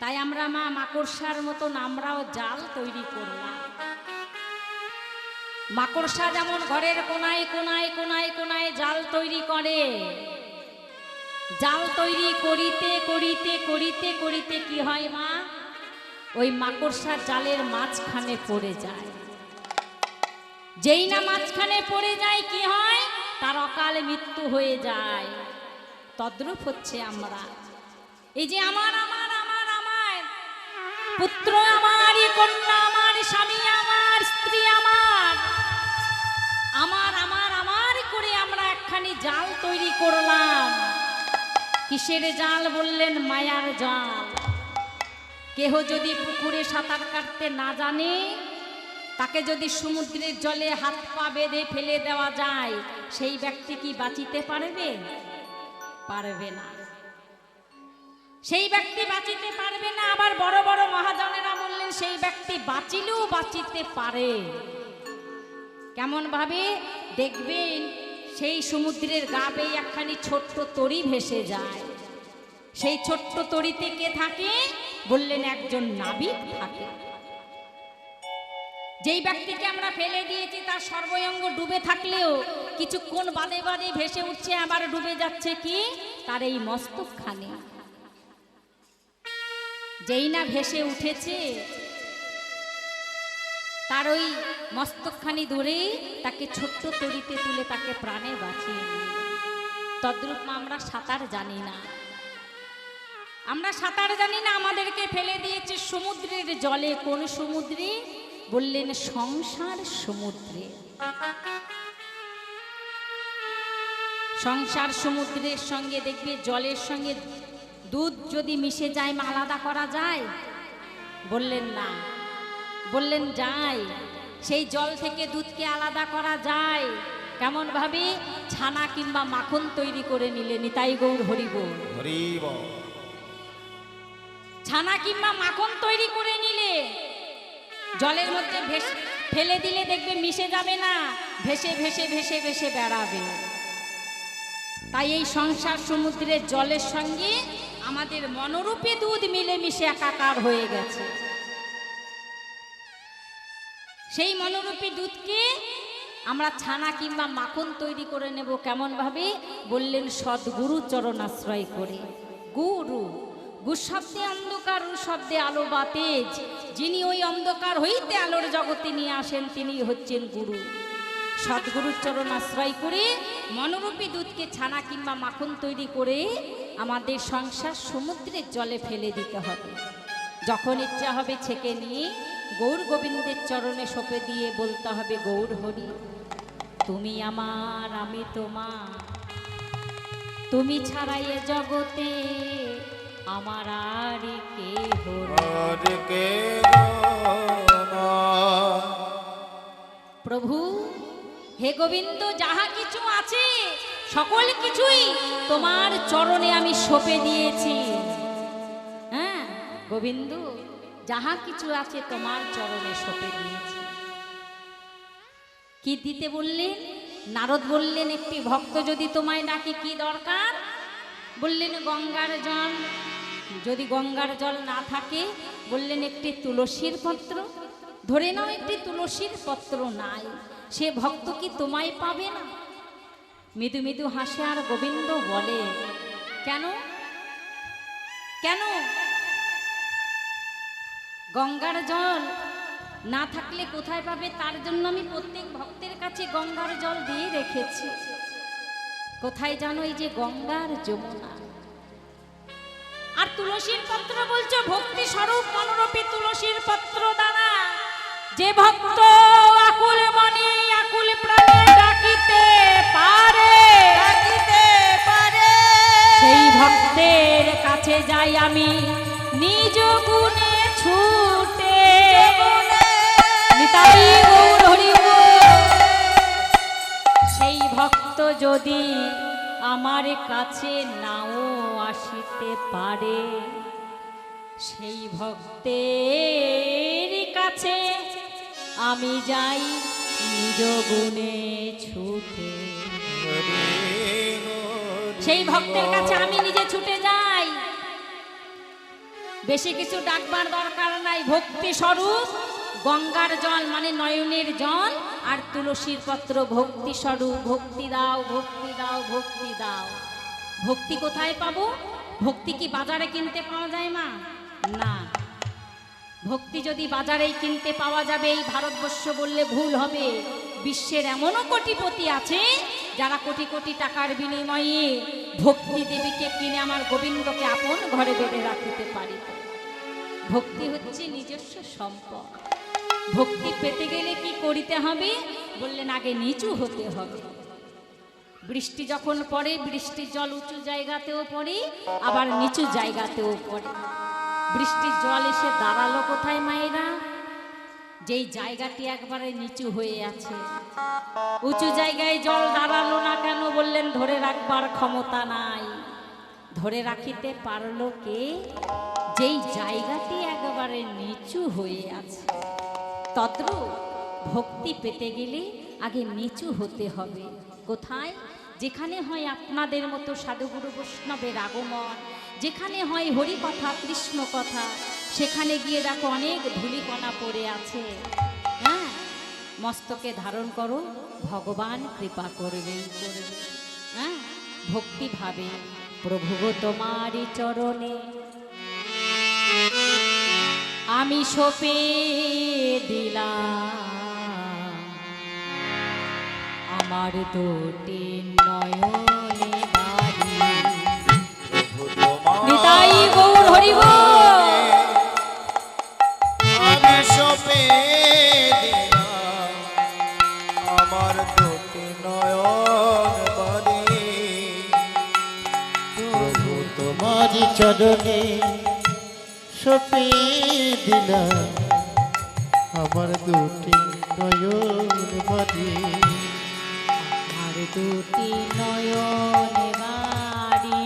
তাই আমরা মা মাকড়সার মতন আমরাও জাল তৈরি করলাম। মাকড়সা যেমন ঘরের কোনায় কোনায় কোনায় কোনায় জাল তৈরি করে, জাল তৈরি করিতে করিতে করিতে করিতে কি হয় মা? ওই মাকড়সার জালের মাঝখানে পড়ে যায়। যেই না মাঝখানে পড়ে যায় কি হয়? তার অকাল মৃত্যু হয়ে যায়। তদ্রূপ হচ্ছে আমরা। এই যে আমার আমার আমার আমার পুত্র আমার, কন্যা আমার, স্বামী আমার, স্ত্রী আমার, আমার আমার আমার করে আমরা একখানি জাল তৈরি করলাম। কিসের জাল বললেন? মায়ার জাল। কেহ যদি পুকুরে সাঁতার কাটতে না জানে, তাকে যদি সমুদ্রের জলে হাত পা বেঁধে ফেলে দেওয়া যায়, সেই ব্যক্তি কি বাঁচিতে পারবে? পারবে না। সেই ব্যক্তি বাঁচিতে পারবে না। আবার বড় বড় মহাজনেরা বললেন সেই ব্যক্তি বাঁচিলেও বাঁচিতে পারে। কেমন ভাবে? দেখবেন সেই সমুদ্রের গা বেয়ে একখানি ছোট্ট তরী ভেসে যায়। সেই ছোট্ট তরীতে কে থাকে? বললেন একজন নাবিক থাকে। যেই ব্যক্তিকে আমরা ফেলে দিয়েছি তার সর্বঙ্গ ডুবে থাকলেও কিছুক্ষণ বাদে বাদে ভেসে উঠছে, আবার ডুবে যাচ্ছে কি? তার এই মস্তকখানি। যেই না ভেসে উঠেছে তার ওই মস্তকখানি ধরে তাকে ছোট্ট তরীতে তুলে তাকে প্রাণে বাঁচিয়ে নিল। তদ্রূপ আমরা সাঁতার জানি না। আমরা সাঁতার জানি না, আমাদেরকে ফেলে দিয়েছে সমুদ্রের জলে। কোন সমুদ্রে? বললেন সংসার সমুদ্রে। সংসার সমুদ্রের সঙ্গে দেখবে জলের সঙ্গে দুধ যদি মিশে যায় আলাদা করা যায়? বললেন না। বললেন যায়। সেই জল থেকে দুধকে আলাদা করা যায়। কেমন ভাবে? ছানা কিংবা মাখন তৈরি করে নিলে। নিতাই গৌর হরিবোল। হরিবোল। ছানা কিংবা মাখন তৈরি করে নিলে জলের মধ্যে ফেলে দিলে দেখবে মিশে যাবে না, ভেসে ভেসে ভেসে ভেসে বেড়াবে। তাই এই সংসার সমুদ্রের জলের সঙ্গে আমাদের মনোরূপী দুধ মিলে মিশে একাকার হয়ে গেছে। সেই মনোরূপী দুধকে আমরা ছানা কিংবা মাখন তৈরি করে নেব। কেমন ভাবে? বললেন সদ্গুরু চরণাশ্রয় করে। গুরু, গু শব্দে অন্ধকার, শব্দে আলো বা তেজ। যিনি ওই অন্ধকার হইতে আলোর জগতে নিয়ে আসেন তিনি হচ্ছেন গুরু। সদ্গুরুর চরণ আশ্রয় করে মনোরূপী দুধকে ছানা কিংবা মাখন তৈরি করে আমাদের সংসার সমুদ্রের জলে ফেলে দিতে হবে। যখন ইচ্ছা হবে ছেঁকে নিয়ে গৌর গোবিন্দের চরণে সঁপে দিয়ে বলতে হবে, গৌর হরি তুমি আমার, আমি তোমার, তুমি ছাড়া এ জগতে আমার আর কেহ নাই। প্রভু হে গোবিন্দ, যাহা কিছু আছে সকল কিছুই তোমার চরণে আমি সঁপে দিয়েছি। হ্যাঁ গোবিন্দ, যাহা কিছু আছে তোমার চরণে সঁপে দিয়েছি। কি দিতে বললেন? নারদ বললেন একটি ভক্ত যদি তোমায় ডাকে কি দরকার? বললেন গঙ্গার জল। যদি গঙ্গার জল না থাকে বললেন একটি তুলসীর পত্র। ধরে নাও একটি তুলসীর পত্র নাই, সে ভক্ত কি তোমায় পাবে না? মৃদু মৃদু হাসে আর গোবিন্দ বলে, কেন কেন? গঙ্গার জল না থাকলে কোথায় পাবে? তার জন্য আমি প্রত্যেক ভক্তের কাছে গঙ্গার জল দিয়ে রেখেছি। কোথায় জানো? এই যে গঙ্গার যমুনা। আর তুলসীর পত্র বলছো, ভক্তি স্বরূপ মনোরূপী তুলসীর পত্র দ্বারা যে ভক্ত আকুল মনে আকুল প্রাণে ডাকিতে পারে, সেই ভক্তের কাছে যাই আমি নিজ গুণে ছুটে। নিতাই গৌর হরি বল। সেই ভক্ত যদি আমার কাছে নাও আসিতে পারে, সেই ভক্তের কাছে আমি যাই নিজ গুণে ছুটে। সেই ভক্তের কাছে আমি নিজে ছুটে যাই। বেশি কিছু ডাকবার দরকার নাই। ভক্তি স্বরূপ গঙ্গার জল মানে নয়নের জল আর তুলসীর পত্র ভক্তি স্বরূপ। ভক্তি দাও, ভক্তি দাও, ভক্তি দাও। ভক্তি কোথায় পাবো? ভক্তি কি বাজারে কিনতে পাওয়া যায় মা? না। ভক্তি যদি বাজারেই কিনতে পাওয়া যাবে, এই ভারতবর্ষ বললে ভুল হবে, বিশ্বের এমনও কোটিপতি আছে যারা কোটি কোটি টাকার বিনিময়ে ভক্তি দেবীকে কিনে আমার গোবিন্দকে আপন ঘরে বেঁধে রাখতে পারি। ভক্তি হচ্ছে নিজস্ব সম্পদ। ভক্তি পেতে গেলে কি করিতে হবে? বললেন আগে নিচু হতে হবে। বৃষ্টি যখন পড়ে, বৃষ্টির জল উঁচু জায়গাতেও পড়ে আবার নিচু জায়গাতেও পড়ে। বৃষ্টির জল এসে দাঁড়ালো কোথায় মায়েরা? যেই জায়গাটি একবারে নিচু হয়ে আছে, উঁচু জায়গায় জল দাঁড়ালো না কেন? বললেন ধরে রাখবার ক্ষমতা নাই। ধরে রাখিতে পারলো কে? যেই জায়গাটি একেবারে নিচু হয়ে আছে। তদ্রূপ ভক্তি পেতে গেলে আগে নিচু হতে হবে। কোথায়? যেখানে হয় আপনাদের মতো সাধুগুরু বৈষ্ণবের আগমন, যেখানে হয় হরি কথা কৃষ্ণ কথা, সেখানে গিয়ে দেখো অনেক ধূলিকণা পড়ে আছে। হ্যাঁ, মস্তকে ধারণ করো, ভগবান কৃপা করবেই করবে। হ্যাঁ, ভক্তি ভাবে প্রভু গো তোমারই চরণে আমি সপে দিলাম আমার দুটি নয়নে বাড়ি। নিতাই গৌর হরি বল। আমি সপে দিলাম আমার দুটি নয়ন বাড়ি। প্রভু তোমারি চরণে সপে দিলাম আমার দুটি নয়ন বাড়ি। আমার দুটি নয়নে বাড়ি,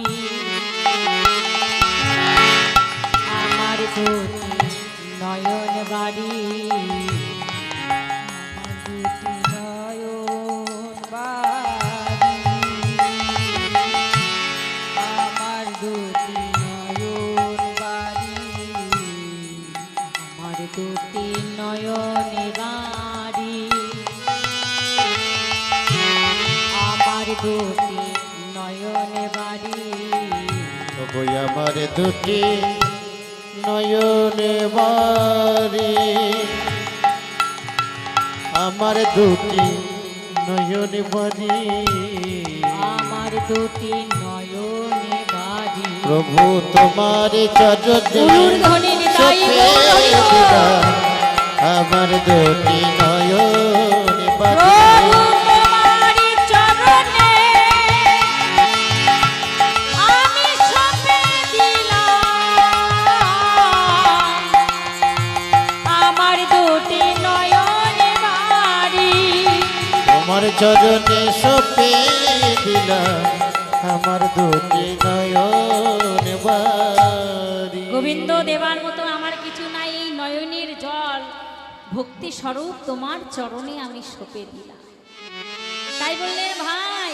আমার দুটি নয়ন বাড়ি, আমার দুটি নয়ন বাড়ি, আমার দুটি নয়ন বাড়ি, আমার দুটি নয়নে বাড়ি, আমার দুটি নয়নে বাড়ি। তবু আমার দুটি নয়নে বাড়ি, আমার দুটি নয়নে বাড়ি, আমার দুটি নয়নে বাড়ি। প্রভু তোমার চরণে উলুধ্বনি নিতাই সপে গৌর হরি বল। দিলাম আমার দুটি নয়নে বাড়ি। প্রভু তোমারি চরণে আমি সপে দিলাম আমার দুটি নয়নে বাড়ি। তোমার চরণে সপে দিলাম আমার দুটি নয়ন বাড়ি। গোবিন্দ দেবার মতো আমার কিছু নাই, এই নয়নের জল ভক্তি স্বরূপ তোমার চরণে আমি সঁপে দিলাম। তাই বললেন ভাই,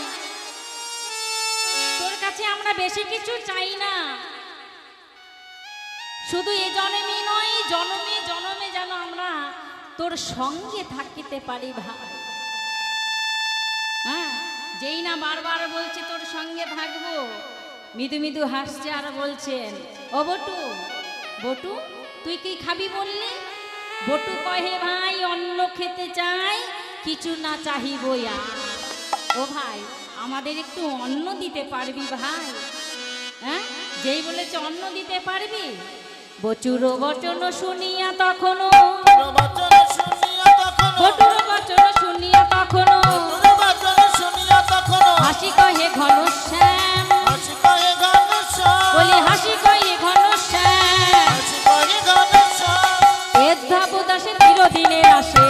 তোর কাছে আমরা বেশি কিছু চাই না, শুধু এ জন্মে নয়, জন্মে জন্মে যেন আমরা তোর সঙ্গে থাকিতে পারি ভাই। হ্যাঁ, যেই না বারবার বলছে তোর সঙ্গে থাকবো, মৃদু মৃদু হাসছে আর বলছেন, ও বটু, বটু তুই কি খাবি বললি? বটু কহে ভাই অন্ন খেতে চাই, কিছু না চাহিব আর। ও ভাই, আমাদের একটু অন্ন দিতে পারবি ভাই? হ্যাঁ, যেই বলেছে অন্ন দিতে পারবি, বচুর বচন শুনিয়া তখনও, বচন শুনিয়া তখন, বটুর বচন শুনিয়া তখনও বচন শুনিয়া তখন হাসি কহে ঘনশ্যাম, হাসি কহে ঘনশ্যাম, বলি হাসি কহে ঘনশ্যাম, হাসি কহে ঘনশ্যাম। এধাবু দাসে চিরদিনের আসে,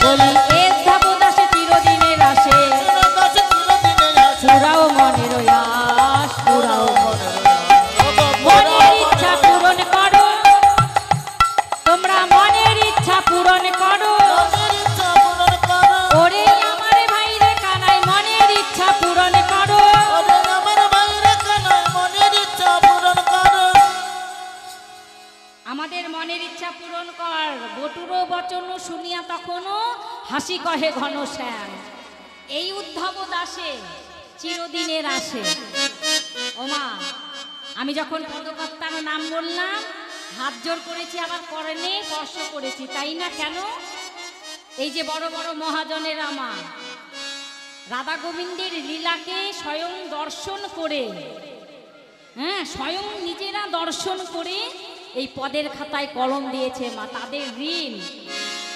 বলি এধাবু দাসে চিরদিনের আসে, পুরাও মনের আশ, পুরাও মনের ইচ্ছা পূরণ করো, তোমরা মনের ইচ্ছা পূরণ করো। ওরে আমার ভাই রে কানাই মনের ইচ্ছা পূরণ করো। আমাদের মনের ইচ্ছা পূরণ কর। বটুরো বচন শুনিয়া তখনও হাসি কহে ঘনশ্যাম। এই উদ্ধব দাসে চিরদিনের আসে। ওমা, আমি যখন পদকর্তার নাম বললাম, হাত জোর করেছি, আবার করণে স্পর্শ করেছি, তাই না? কেন? এই যে বড় বড় মহাজনের আমার রাধা গোবিন্দের লীলাকে স্বয়ং দর্শন করে, হ্যাঁ, স্বয়ং নিজেরা দর্শন করে এই পদের খাতায় কলম দিয়েছে মা। তাদের ঋণ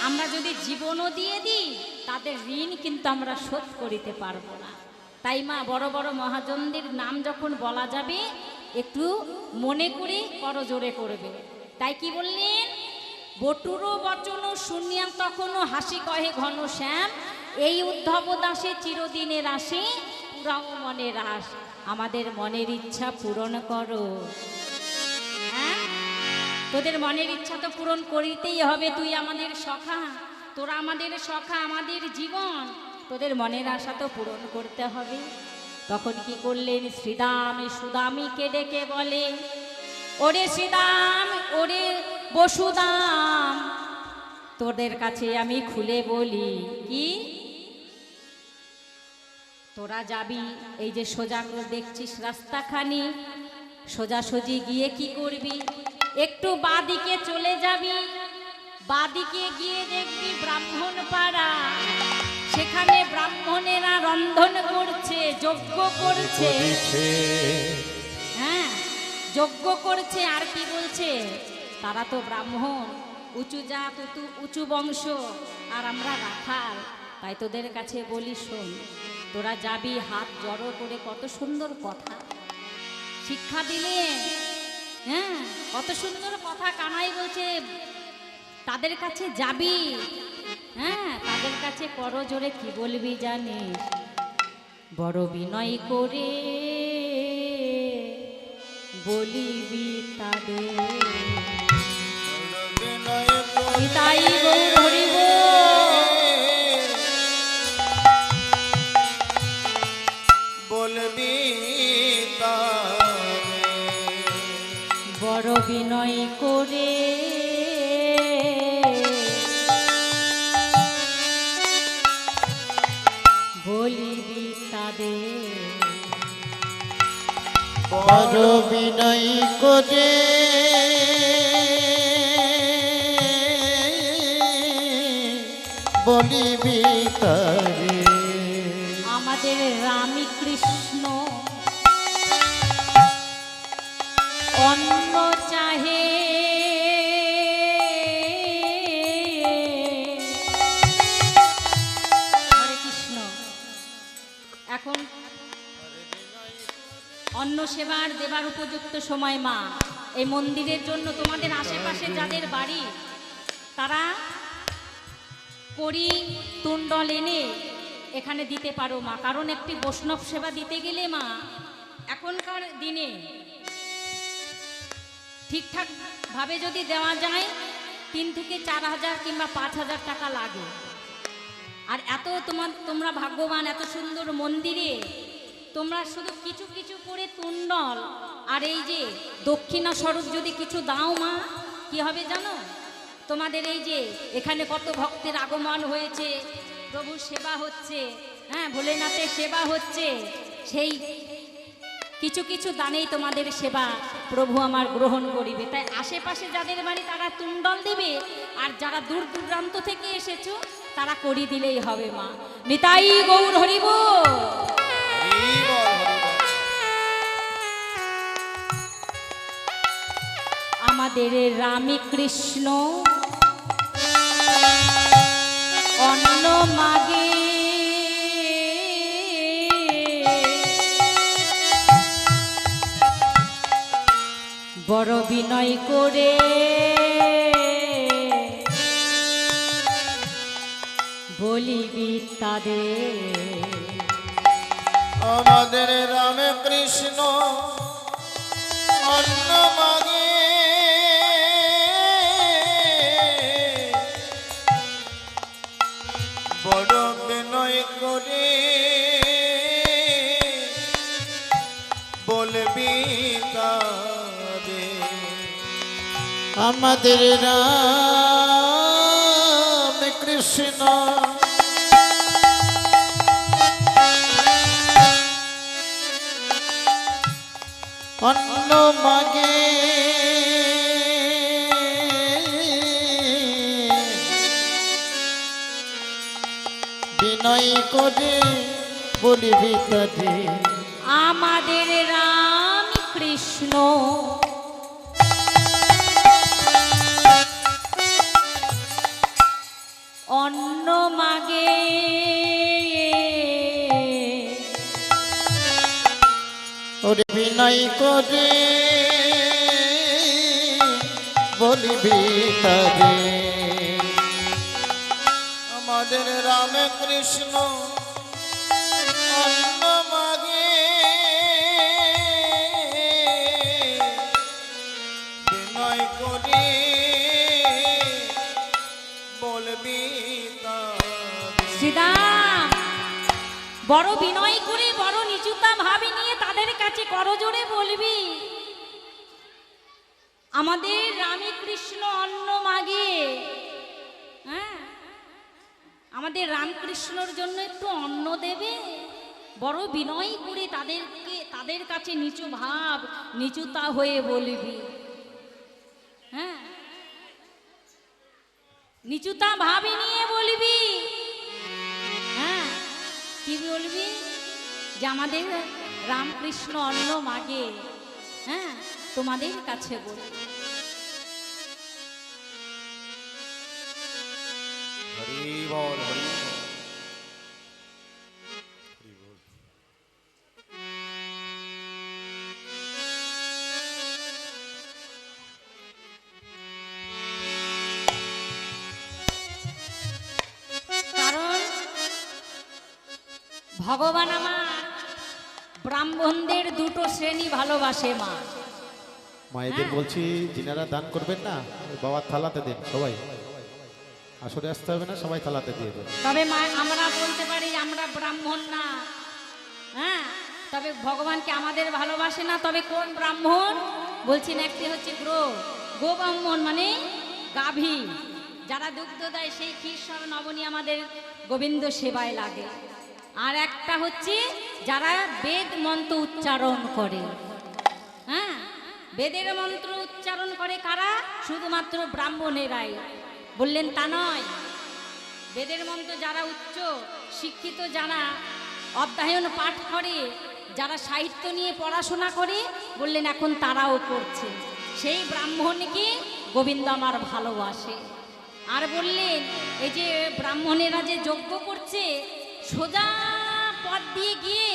আমরা যদি জীবনও দিয়ে দিই, তাদের ঋণ কিন্তু আমরা শোধ করিতে পারবো না। তাই মা, বড় বড় মহাজনদের নাম যখন বলা যাবে, একটু মনে করে করজোরে করবে। তাই কি বললেন, বটুরো বচন শুনিয়া তখনও হাসি কহে ঘন শ্যাম, এই উদ্ধব দাসে চিরদিনের আসে পুরাও মনের আশ। আমাদের মনের ইচ্ছা পূরণ করো। হ্যাঁ, তোদের মনের ইচ্ছা তো পূরণ করিতেই হবে। তুই আমাদের সখা, তোরা আমাদের সখা, আমাদের জীবন, তোদের মনের আশা তো পূরণ করতে হবে। তখন কি করলেন, শ্রীদাম সুদামীকে ডেকে বলে, ওরে শ্রীদাম, ওরে বসুদাম, তোদের কাছে আমি খুলে বলি, কি তোরা যাবি এই যে সোজা দেখছিস রাস্তাখানি, সোজাসুজি গিয়ে কি করবি, একটু বাদিকে চলে যাবি, বাদিকে গিয়ে দেখবি ব্রাহ্মণ পাড়া, সেখানে ব্রাহ্মণেরা রন্ধন করছে, যজ্ঞ করছে। হ্যাঁ, যজ্ঞ করছে। আর কি বলছে, তারা তো ব্রাহ্মণ, উঁচু জাত, উঁচু বংশ, আর আমরা রাখাল। তাই তোদের কাছে বলি, শোন, তোরা যাবি, হাত জড়ো করে কত সুন্দর কথা শিক্ষা দিলে। হ্যাঁ, কত সুন্দর কথা কানাই বলছে, তাদের কাছে যাবি। হ্যাঁ, তাদের কাছে করজোরে কি বলবি জানিস, বড় বিনয় করে বলিবি তাদের। তাই গৌর হরিব, বলবি বড় বিনয় করে বলিবি তাদের। বড় বিনয় করে বলিবি তারে, আমাদের রামকৃষ্ণ অন্ন চাহে, হরে কৃষ্ণ। এখন অন্ন সেবার দেবার উপযুক্ত সময় মা। এই মন্দিরের জন্য তোমাদের আশেপাশে যাদের বাড়ি, তারা কড়ি তুণ্ডল এনে এখানে দিতে পারো মা। কারণ একটি বৈষ্ণব সেবা দিতে গেলে মা, এখনকার দিনে ঠিকঠাক ভাবে যদি দেওয়া যায় 3 থেকে 4 হাজার কিংবা 5 হাজার টাকা লাগে। আর এত তোমরা ভাগ্যবান, এত সুন্দর মন্দিরে তোমরা শুধু কিছু কিছু করে তুণ্ডল আর এই যে দক্ষিণা স্বরূপ যদি কিছু দাও মা, কি হবে জানো, তোমাদের এই যে এখানে কত ভক্তের আগমন হয়েছে, প্রভুর সেবা হচ্ছে, হ্যাঁ, ভোলেনাথের সেবা হচ্ছে, সেই কিছু কিছু দানেই তোমাদের সেবা প্রভু আমার গ্রহণ করিবে। তাই আশেপাশে যাদের বাড়ি তারা তুণ্ডল দিবে, আর যারা দূর দূরান্ত থেকে এসেছো তারা করি দিলেই হবে মা। নিতাই গৌর হরিব। আমাদের রামকৃষ্ণ অন্ন মাগে, বড় বিনয় করে বলিবি তাদের। আমাদের রামকৃষ্ণ অন্ন মাগে, বড় বিনয় করে বলবি তাদের। আমাদের রামকৃষ্ণ অন্ন মাগে, বিনয় করে বলিবি তাদের। আমাদের রামকৃষ্ণ অন্ন মাগে, ওরে বিনয় করে বলিবি তারে আমাদের রামে কৃষ্ণ অন্ন মাগে বিনয় করে বলবি শ্রীদাম বড় বিনয় করে বড় নিচুতা ভাবে নিয়ে তাদের কাছে করজোড়ে বলবি আমাদের রামে কৃষ্ণ অন্ন মাগে। হ্যাঁ, আমাদের রামকৃষ্ণর জন্য একটু অন্ন দেবে। বড় বিনয় করে তাদের কাছে নিচু ভাব নিচুতা হয়ে বলবি। হ্যাঁ, নিচুতা ভাবে নিয়ে বলবি। হ্যাঁ, কি বলবি? যে আমাদের রামকৃষ্ণ অন্ন মাগে। হ্যাঁ, তোমাদের কাছে বলবি। হরি বল হরি বল। কারণ ভগবান আমার ব্রাহ্মণদের দুটো শ্রেণী ভালোবাসে মা। মায়েদের বলছি যিনারা দান করবেন না বাবার থালাতে দেন, সবাই আসরে আসতে হবে না, সবাই থালাতে দিয়ে দেন। তবে মা আমরা বলতে পারি আমরা ব্রাহ্মণ না। হ্যাঁ, তবে ভগবানকে আমাদের ভালোবাসে না। তবে কোন ব্রাহ্মণ বলছেন? একটি হচ্ছে গো ব্রাহ্মণ, মানে গাভী যারা দুগ্ধ দেয়, সেই ক্ষীর নবনী আমাদের গোবিন্দ সেবায় লাগে। আর একটা হচ্ছে যারা বেদ মন্ত্র উচ্চারণ করে। হ্যাঁ, বেদের মন্ত্র উচ্চারণ করে কারা? শুধুমাত্র ব্রাহ্মণেরাই। বললেন তা নয়, বেদের মন্ত্র যারা উচ্চ শিক্ষিত, যারা অধ্যয়ন পাঠ করে, যারা সাহিত্য নিয়ে পড়াশোনা করে, বললেন এখন তারাও করছে। সেই ব্রাহ্মণকে গোবিন্দ আমার ভালোবাসে। আর বললেন এই যে ব্রাহ্মণেরা যে যজ্ঞ করছে, সোজা পথ দিয়ে গিয়ে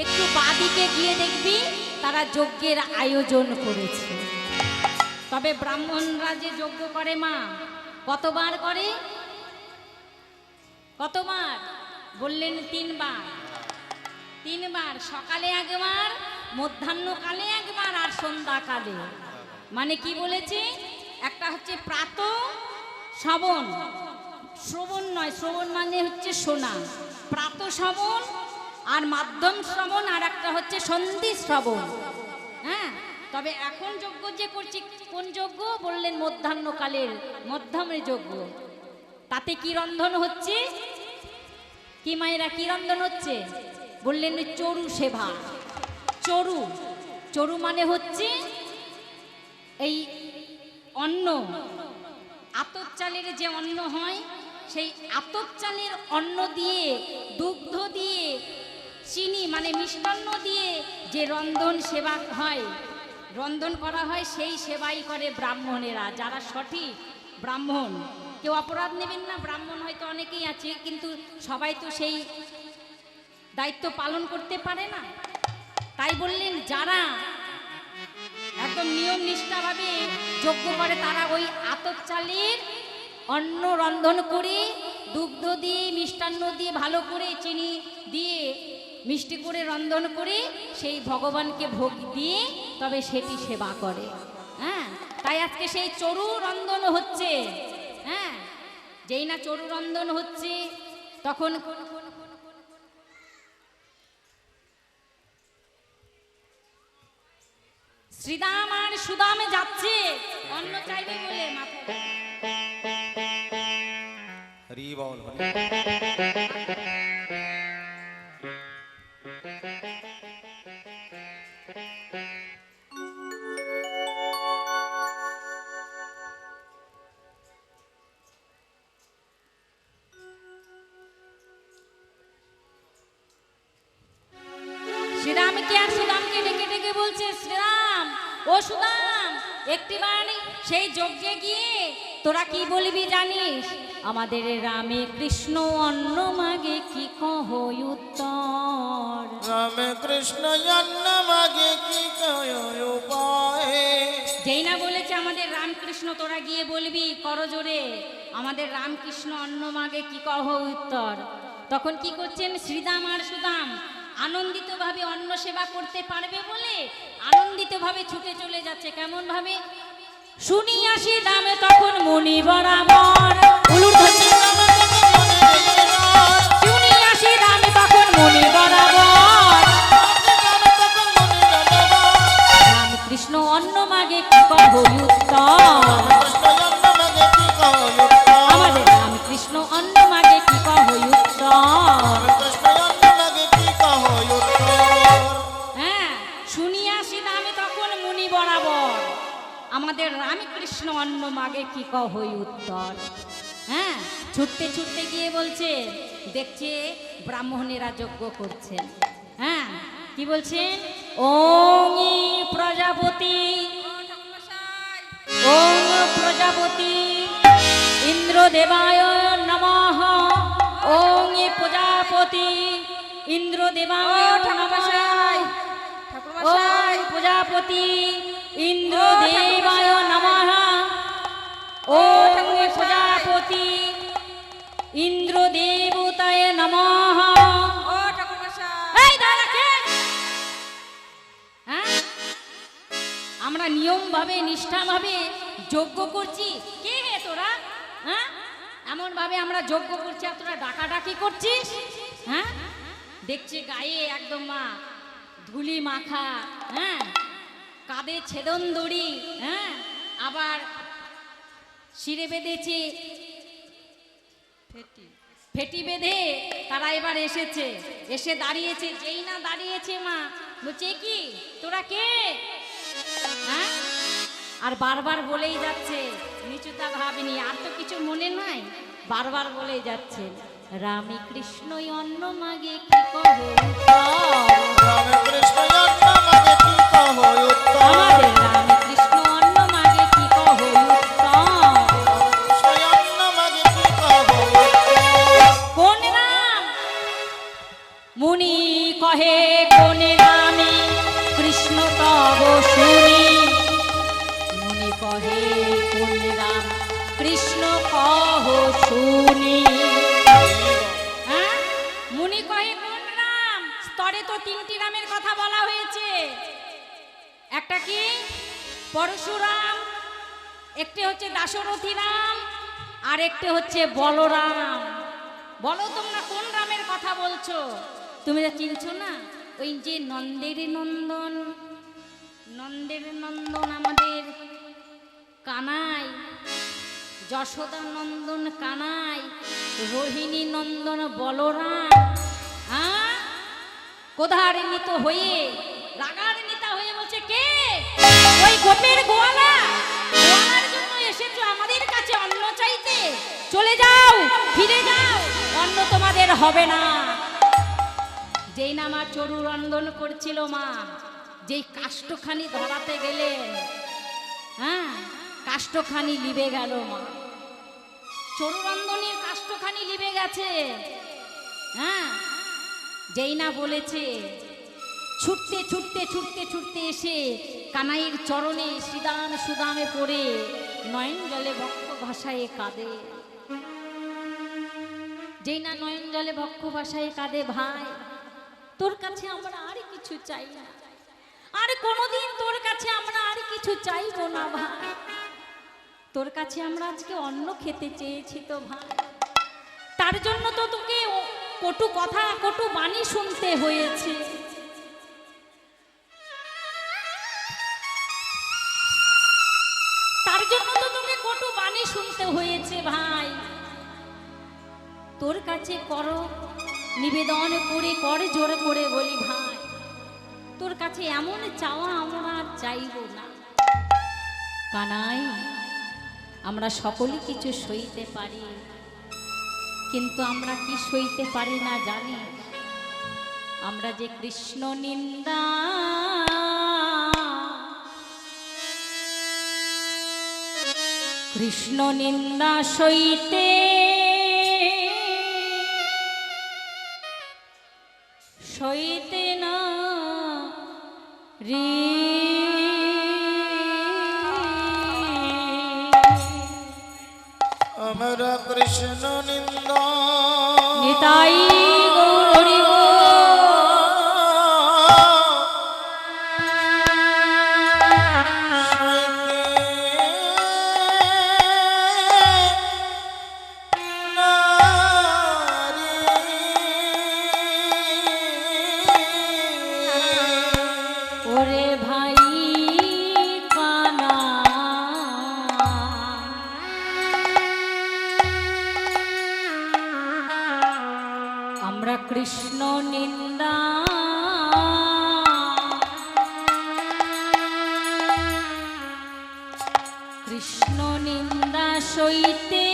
একটু বাদিকে গিয়ে দেখবি তারা যজ্ঞের আয়োজন করেছে। তবে ব্রাহ্মণরা যে যজ্ঞ করে মা, কতবার করে? কতবার? বললেন তিনবার। তিনবার, সকালে একবার, মধ্যাহ্নকালে একবার, আর সন্ধ্যাকালে। মানে কি বলেছে? একটা হচ্ছে প্রাত শ্রবণ, শ্রবণ নয়, শ্রবণ মানে হচ্ছে শোনা, প্রাত শ্রবণ আর মাধ্যম শ্রবণ, আর একটা হচ্ছে সন্ধি শ্রবণ। হ্যাঁ, তবে এখন যজ্ঞ যে করছি, কোন যজ্ঞ? বললেন মধ্যাহ্নকালের মধ্যমের যজ্ঞ। তাতে কি রন্ধন হচ্ছে? কি মায়েরা, কি রন্ধন হচ্ছে? বললেন চরু সেবা। চরু, চরু মানে হচ্ছে এই অন্ন, আতপ চালের যে অন্ন হয়, সেই আতপ চালের অন্ন দিয়ে, দুগ্ধ দিয়ে, চিনি মানে মিষ্টান্ন দিয়ে যে রন্ধন সেবা হয়, রন্ধন করা হয়, সেই সেবাই করে ব্রাহ্মণেরা, যারা সঠিক ব্রাহ্মণ। কেউ অপরাধ নেবেন না, ব্রাহ্মণ হয়তো অনেকেই আছে, কিন্তু সবাই তো সেই দায়িত্ব পালন করতে পারে না। তাই বললেন যারা একদম নিয়ম নিষ্ঠাভাবে যজ্ঞ করে, তারা ওই আতপ চালের অন্ন রন্ধন করে, দুগ্ধ দিয়ে, মিষ্টান্ন দিয়ে, ভালো করে চিনি দিয়ে, মিষ্টি করে রন্ধন করে সেই ভগবানকে ভোগ দিয়ে তবে সেটি সেবা করে। হ্যাঁ, তাই আজকে সেই চরু রন্ধন হচ্ছে। হ্যাঁ, যেই না চরু রন্ধন হচ্ছে, তখন শ্রীদাম আর সুদামে যাচ্ছে অন্ন চাইবে বলে। হরি বল হরি। শ্রীরামকে আর সুদামকে ডেকে ডেকে বলছে, শ্রীরাম ও সুদাম একটিবার সেই যজ্ঞে গিয়ে তোরা কি বলবি জানিস? আমাদের রামে কৃষ্ণ অন্ন মাগে কি কহ উত্তর। রামে কৃষ্ণ অন্ন মাগে কি কয় উপায়। যেই না বলেছে আমাদের রামকৃষ্ণ, তোরা গিয়ে বলবি করজোরে, আমাদের রামকৃষ্ণ অন্ন মাগে কি কহ উত্তর। তখন কি করছেন শ্রীদাম আর সুদাম? আনন্দিত ভাবে অন্ন সেবা করতে পারবে বলে আনন্দিত ভাবে ছুটে চলে যাচ্ছে। কেমন ভাবে? শুনিয়া শ্রীদামে তখন মুনি বরাবর, শুনিয়া শ্রীদামে তখন মুনি বরাবর, রামকৃষ্ণ অন্ন মাগে কি কহ উত্তর। আমাদের রামকৃষ্ণ অন্ন মাগে কি কহ উত্তর। হ্যাঁ, শুনিয়া শ্রীদামে তখন মুনি বরাবর, আমাদের রামকৃষ্ণ অন্ন মাগে কি কহ উত্তর। হ্যাঁ, ছুটতে ছুটতে গিয়ে বলছে, দেখছে ব্রাহ্মণেরা যজ্ঞ করছেন। হ্যাঁ, কি বলছেন? ওং প্রজাপতি, ওং প্রজাপতি ইন্দ্রদেবায় নমঃ, ওং প্রজাপতি ইন্দ্রদেবায় নমঃ, ওং প্রজাপতি ইন্দ্রদেবায় নমঃ, ওং প্রজাপতি ইন্দ্রদেবতায় নমঃ। এই দাঁড়া কে? হ্যাঁ, আমরা নিয়ম ভাবে নিষ্ঠা ভাবে যজ্ঞ করছি। কে হে তোরা? হ্যাঁ, এমন ভাবে আমরা যজ্ঞ করছি আর তোরা ডাকাডাকি করছিস। হ্যাঁ, দেখছে গায়ে একদম মা ধুলি মাখা, হ্যাঁ, কাঁধে ছেদন দড়ি, হ্যাঁ, আবার শিরে বেঁধেছে ফেটি বেঁধে তারা এবার এসেছে, এসে দাঁড়িয়েছে। যেই না দাঁড়িয়েছে মা বলছে, কি তোরা কে? হ্যাঁ, আর বারবার বলেই যাচ্ছে, নিচুতা ভাবিনি, আর তো কিছু মনে নাই, বারবার বলেই যাচ্ছে, রামে কৃষ্ণ অন্ন মাগে কি কহ উত্তর। আমাদের রামে কৃষ্ণ অন্ন মাগে কি কহ উত্তর। কোন রাম? মুনি কহে কোন রামে কৃষ্ণ তব শুনি, মুনি কহে কোন রাম কৃষ্ণ কহ শুনি। হ্যাঁ, মুনি কহে কোন রাম? স্তরে তো তিনটি রামের কথা বলা হয়েছে। একটা কি পরশুরাম, একটি হচ্ছে দাশরথী রাম, আর একটি হচ্ছে বলরাম। বলো তোমরা কোন রামের কথা বলছো? তুমি যা চিনছো না, ওই যে নন্দের নন্দন, নন্দের নন্দন আমাদের কানাই, যশোদা নন্দন কানাই, রোহিণী নন্দন বলরাম। হ্যাঁ, কোধারিণীত হয়ে রাগান্বিতা হয়ে বলছে, কে? ওই গোপের গোয়ালা, গোয়ালার জন্য এসেছো আমাদের কাছে অন্ন চাইতে? চলে যাও, ফিরে যাও, অন্ন তোমাদের হবে না। যেই না মা চরু রন্ধন করছিল মা, যেই কাষ্ঠখানি ধরাতে গেলেন, হ্যাঁ, কাষ্ঠখানি লিবে গেল মা, চরু রন্ধনের কাষ্ঠখানি লিবে গেছে। হ্যাঁ, যেই না বলেছে, ছুটতে ছুটতে ছুটতে ছুটতে এসে কানাইয়ের চরণে শ্রীদাম সুদামে পড়ে নয়ন জলে বক্ষ ভাষায় কাঁদে। যেই না নয়ন জলে বক্ষ ভাষায় কাঁদে, ভাই তোর কাছে আমরা আর কিছু চাই না, আর কোনোদিন তোর কাছে আমরা আর কিছু চাইবো না ভাই, তোর কাছে আমরা আজকে অন্ন খেতে চেয়েছি তো ভাই, তার জন্য তো তোকে কটু কথা কটু বাণী শুনতে হয়েছে। তার জন্য তো তোকে কটু বাণী শুনতে হয়েছে ভাই, তোর কাছে করো নিবেদন করে, করে জোরে করে বলি ভাই, তোর কাছে এমন চাওয়া আমরা আর চাইব না। কানাই, আমরা সকলে কিছু সইতে পারি, কিন্তু আমরা কি সইতে পারি না জানি? আমরা যে কৃষ্ণ নিন্দা কৃষ্ণ নিন্দা সইতে সইতে না রে আমরা কৃষ্ণ নিন্দা নিতাই গৌর হরি গো। ওরে ভাই কানা আমরা কৃষ্ণ নিন্দা কৃষ্ণ নিন্দা সইতে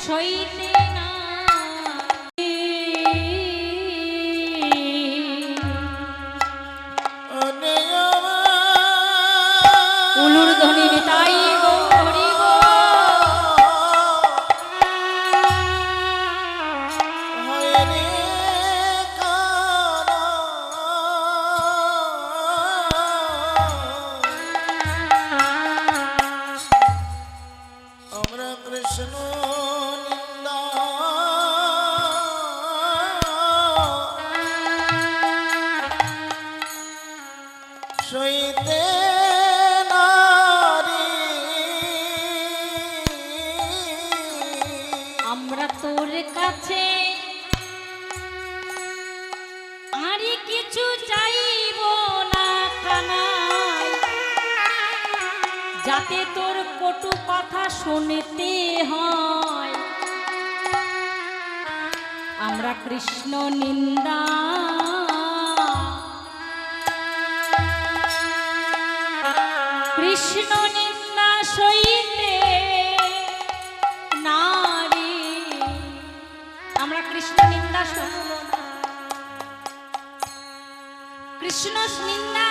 সইতে না উলুর ধ্বনি নিতাই গৌর হরি গো। আমরা কৃষ্ণ নিন্দা সইতে নারী আমরা তোর কাছে আর কিছু চাইব না কানাই, যাতে তোর কটু কথা শুনতে হয়। আমরা কৃষ্ণ নিন্দা কৃষ্ণ নিন্দা সইতে নারী আমরা কৃষ্ণ নিন্দা শুনব না। কৃষ্ণ নিন্দা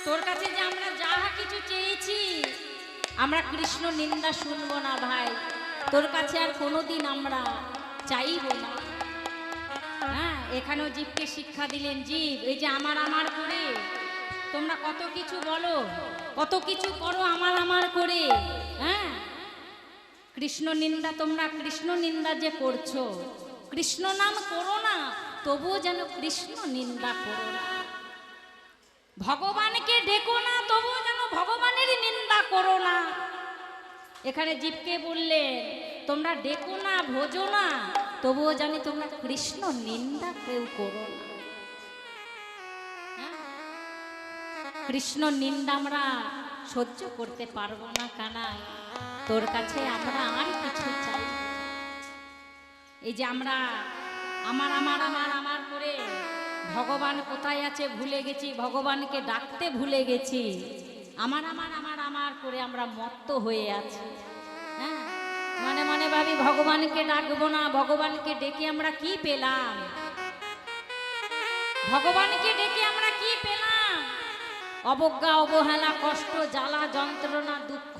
তোর কাছে যে আমরা যাহা কিছু চেয়েছি আমরা কৃষ্ণ নিন্দা শুনব না ভাই, তোর কাছে আর কোনোদিন আমরা চাইব না। হ্যাঁ, এখানেও জীবকে শিক্ষা দিলেন, জীব এই যে আমার আমার করে তোমরা কত কিছু বলো, কত কিছু করো আমার আমার করে। হ্যাঁ, কৃষ্ণ নিন্দা তোমরা কৃষ্ণ নিন্দা যে করছো, কৃষ্ণ নাম করো না, তবুও যেন কৃষ্ণ নিন্দা করো না। ভগবানকে ডেকো না, তবুও যেন ভগবানের নিন্দা করো না। এখানে জীবকে বললেন তোমরা ডেকো না, ভোজো না, তবুও জানি তোমরা কৃষ্ণ নিন্দা কেউ করো না। কৃষ্ণ নিন্দা আমরা সহ্য করতে পারবো না কানাই, তোর কাছে আমরা আর কিছু চাই। এই যে আমরা আমার আমার আমার আমার করে ভগবান কোথায় আছে ভুলে গেছি, ভগবানকে ডাকতে ভুলে গেছি, আমার আমার আমার আমার করে আমরা মত্ত হয়ে আছি। হ্যাঁ, মানে মানে ভাবি ভগবানকে ডাকবো না, ভগবানকে ডেকে আমরা কি পেলাম? ভগবানকে ডেকে আমরা কি পেলাম? অবজ্ঞা, অবহেলা, কষ্ট, জ্বালা, যন্ত্রণা, দুঃখ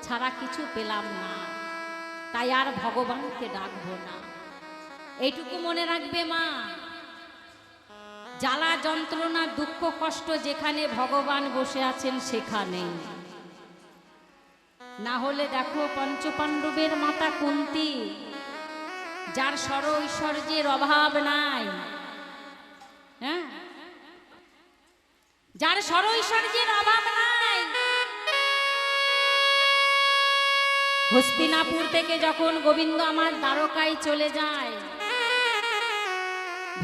ছাড়া কিছু পেলাম না। তাই আর ভগবানকে ডাকবো না। এইটুকু মনে রাখবে মা, জ্বালা, যন্ত্রণা, দুঃখ, কষ্ট যেখানে ভগবান বসে আছেন সেখানে। না হলে দেখো পঞ্চপাণ্ডবের মাতা কুন্তী, যার স্বর ঐশ্বর্যের অভাব নাই, হ্যাঁ, যার স্বর ঐশ্বর্যের অভাব নাই, হস্তিনাপুর থেকে যখন গোবিন্দ আমার দ্বারকায় চলে যায়,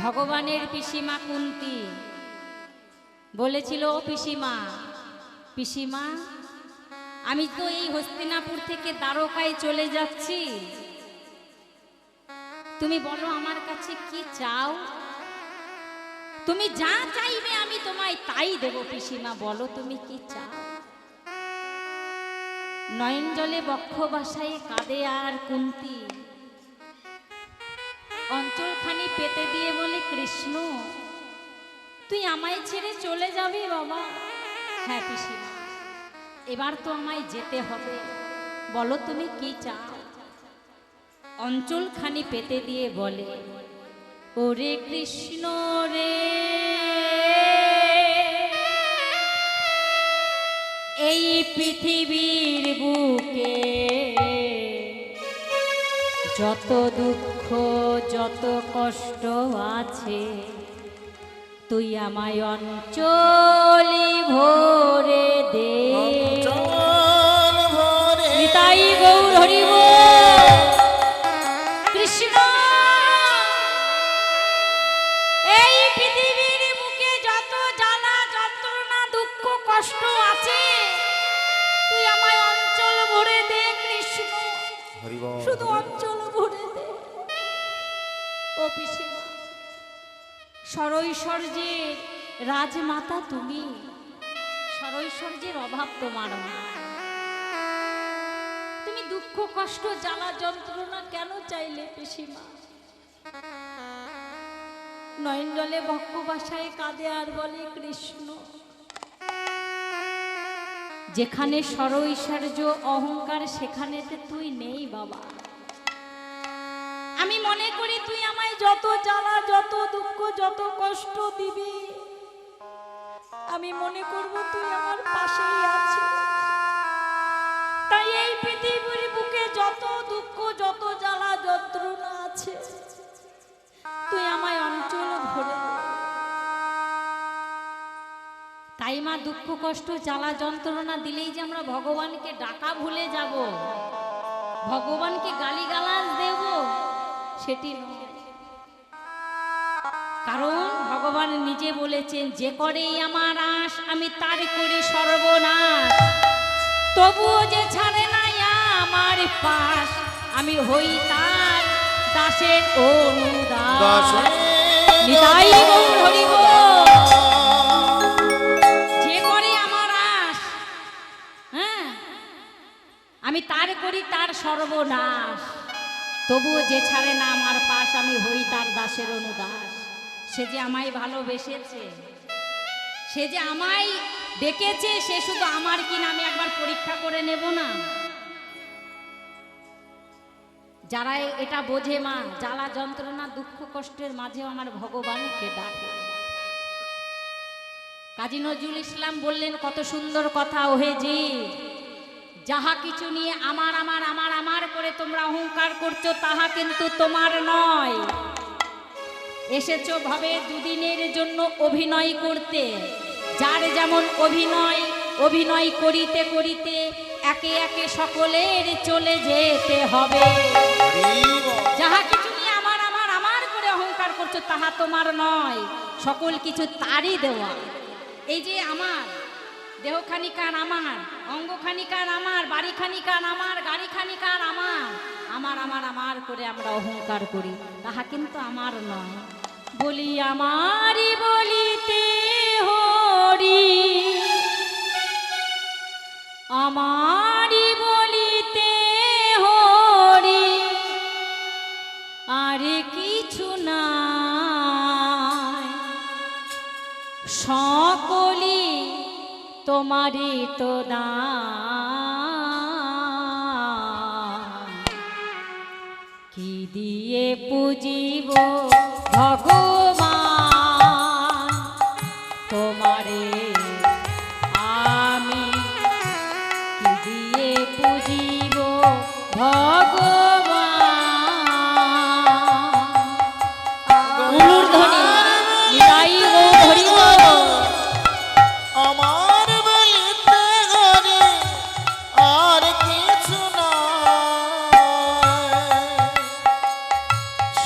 ভগবানের পিসিমা কুন্তী বলেছিল, ও পিসিমা, পিসিমা আমি তো এই হস্তিনাপুর থেকে দ্বারকায় চলে যাচ্ছি, তুমি বলো আমার কাছে কি চাও? তুমি যা চাইবে আমি তোমায় তাই দেব। পিসিমা বলো তুমি কি চাও? নয়ন জলে বক্ষ বাসায় কাঁদে আর কুন্তী, অঞ্চলখানি পেতে দিয়ে বলে, কৃষ্ণ তুই আমায় ছেড়ে চলে যাবি বাবা, হ্যাঁ পিসিমা, এবার তো আমায় যেতে হবে। বলো তুমি কি চাও? অঞ্চলখানি পেতে দিয়ে বলে, ওরে কৃষ্ণ রে, এই পৃথিবীর বুকে যত দুঃখ যত কষ্ট আছে, তুই আমায় অঞ্চলি ভরে দে। চল ভরে নিতাই গৌর হরি বল। কৃষ্ণ, এই পৃথিবীর বুকে যত জ্বালা যন্ত্রণা দুঃখ কষ্ট আছে, তুই আমায় অঞ্চল ভরে দে কৃষ্ণ, হরি বল। শুধু অঞ্চল ভরে দে। ও পিসিমা, সরৈশ্বর্যের রাজমাতা তুমি, সরৈশ্বর্যের অভাব তোমার না। তুমি দুঃখ কষ্ট জ্বালা যন্ত্রণা কেন চাইলে পিসিমা? নয়ন জলে বক্ষ ভাষায় কাঁদে আর বলে, কৃষ্ণ, যেখানে সরৈশ্বর্য অহংকার সেখানেতে তুই নেই বাবা। আমি মনে করি তুই আমায় যত জ্বালা যত দুঃখ যত কষ্ট দিবি, আমি মনে করব তুই আমার পাশেই আছিস। তাই এই পৃথিবীর বুকে যত দুঃখ যত জ্বালা যন্ত্রণা আছে, তুই আমায় অঞ্চল ভরে দে। তাই মা, দুঃখ কষ্ট জ্বালা যন্ত্রণা দিলেই যে আমরা ভগবানকে ডাকা ভুলে যাব, ভগবানকে গালিগালাজ দেব, সেটি নয়। কারণ ভগবান নিজে বলেছেন, যে করেই আমার আশ আমি তার করি সর্বনাশ, তবুও যে ছাড়ে নাই আমার পাশ, আমি হই তার দাসের অনুদাস। নিতাই গৌর হরি বল। যে করে আমার আশ, হ্যাঁ, আমি তার করি তার সর্বনাশ, তবুও যে ছাড়ে না আমার পাশ, আমি হই তার দাসের অনুদাস। সে যে আমায় ভালোবেসেছে, সে যে আমায় ডেকেছে, সে শুধু আমার কিনা আমি একবার পরীক্ষা করে নেব না? যারা এটা বোঝে মা, জ্বালা যন্ত্রণা দুঃখ কষ্টের মাঝেও আমার ভগবানকে ডাকে। কাজী নজরুল ইসলাম বললেন কত সুন্দর কথা, ওহে জি, যাহা কিছু নিয়ে আমার আমার আমার আমার করে তোমরা অহংকার করছো, তাহা কিন্তু তোমার নয়। এসেছো ভাবে দুদিনের জন্য অভিনয় করতে, যার যেমন অভিনয়, অভিনয় করিতে করিতে একে একে সকলের চলে যেতে হবে। যাহা কিছু নিয়ে আমার আমার আমার করে অহংকার করছো, তাহা তোমার নয়, সকল কিছু তারই দেওয়া। এই যে আমার দেহখানি কার আমার, অঙ্গখানি কার আমার, বাড়িখানি কার আমার, গাড়িখানি কার আমার, আমার আমার আমার করে আমরা অহংকার করি, তাহা কিন্তু আমার নয়। বলি আমারই বলিতে হরি, আমারই বলিতে হরি, আর কিছু নাই, সকলি তোমারই তো দান। কি দিয়ে পুজিব ভগবান তোমারে আমি, কি দিয়ে পুজিব ভগবান। অনুর্ধনি নিতাই গৌর হরি বল। আমার বলিতে হরি, আর কিছু নয়,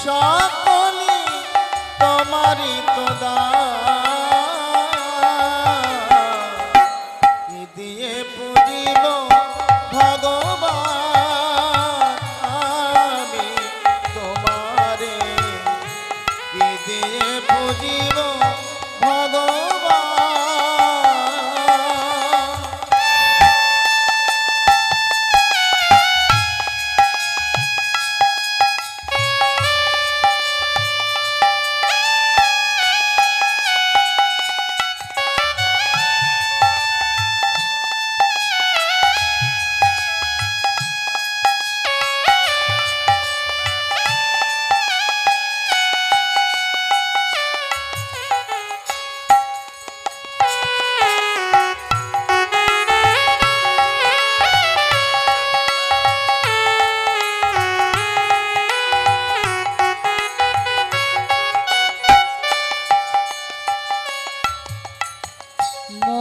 সকলি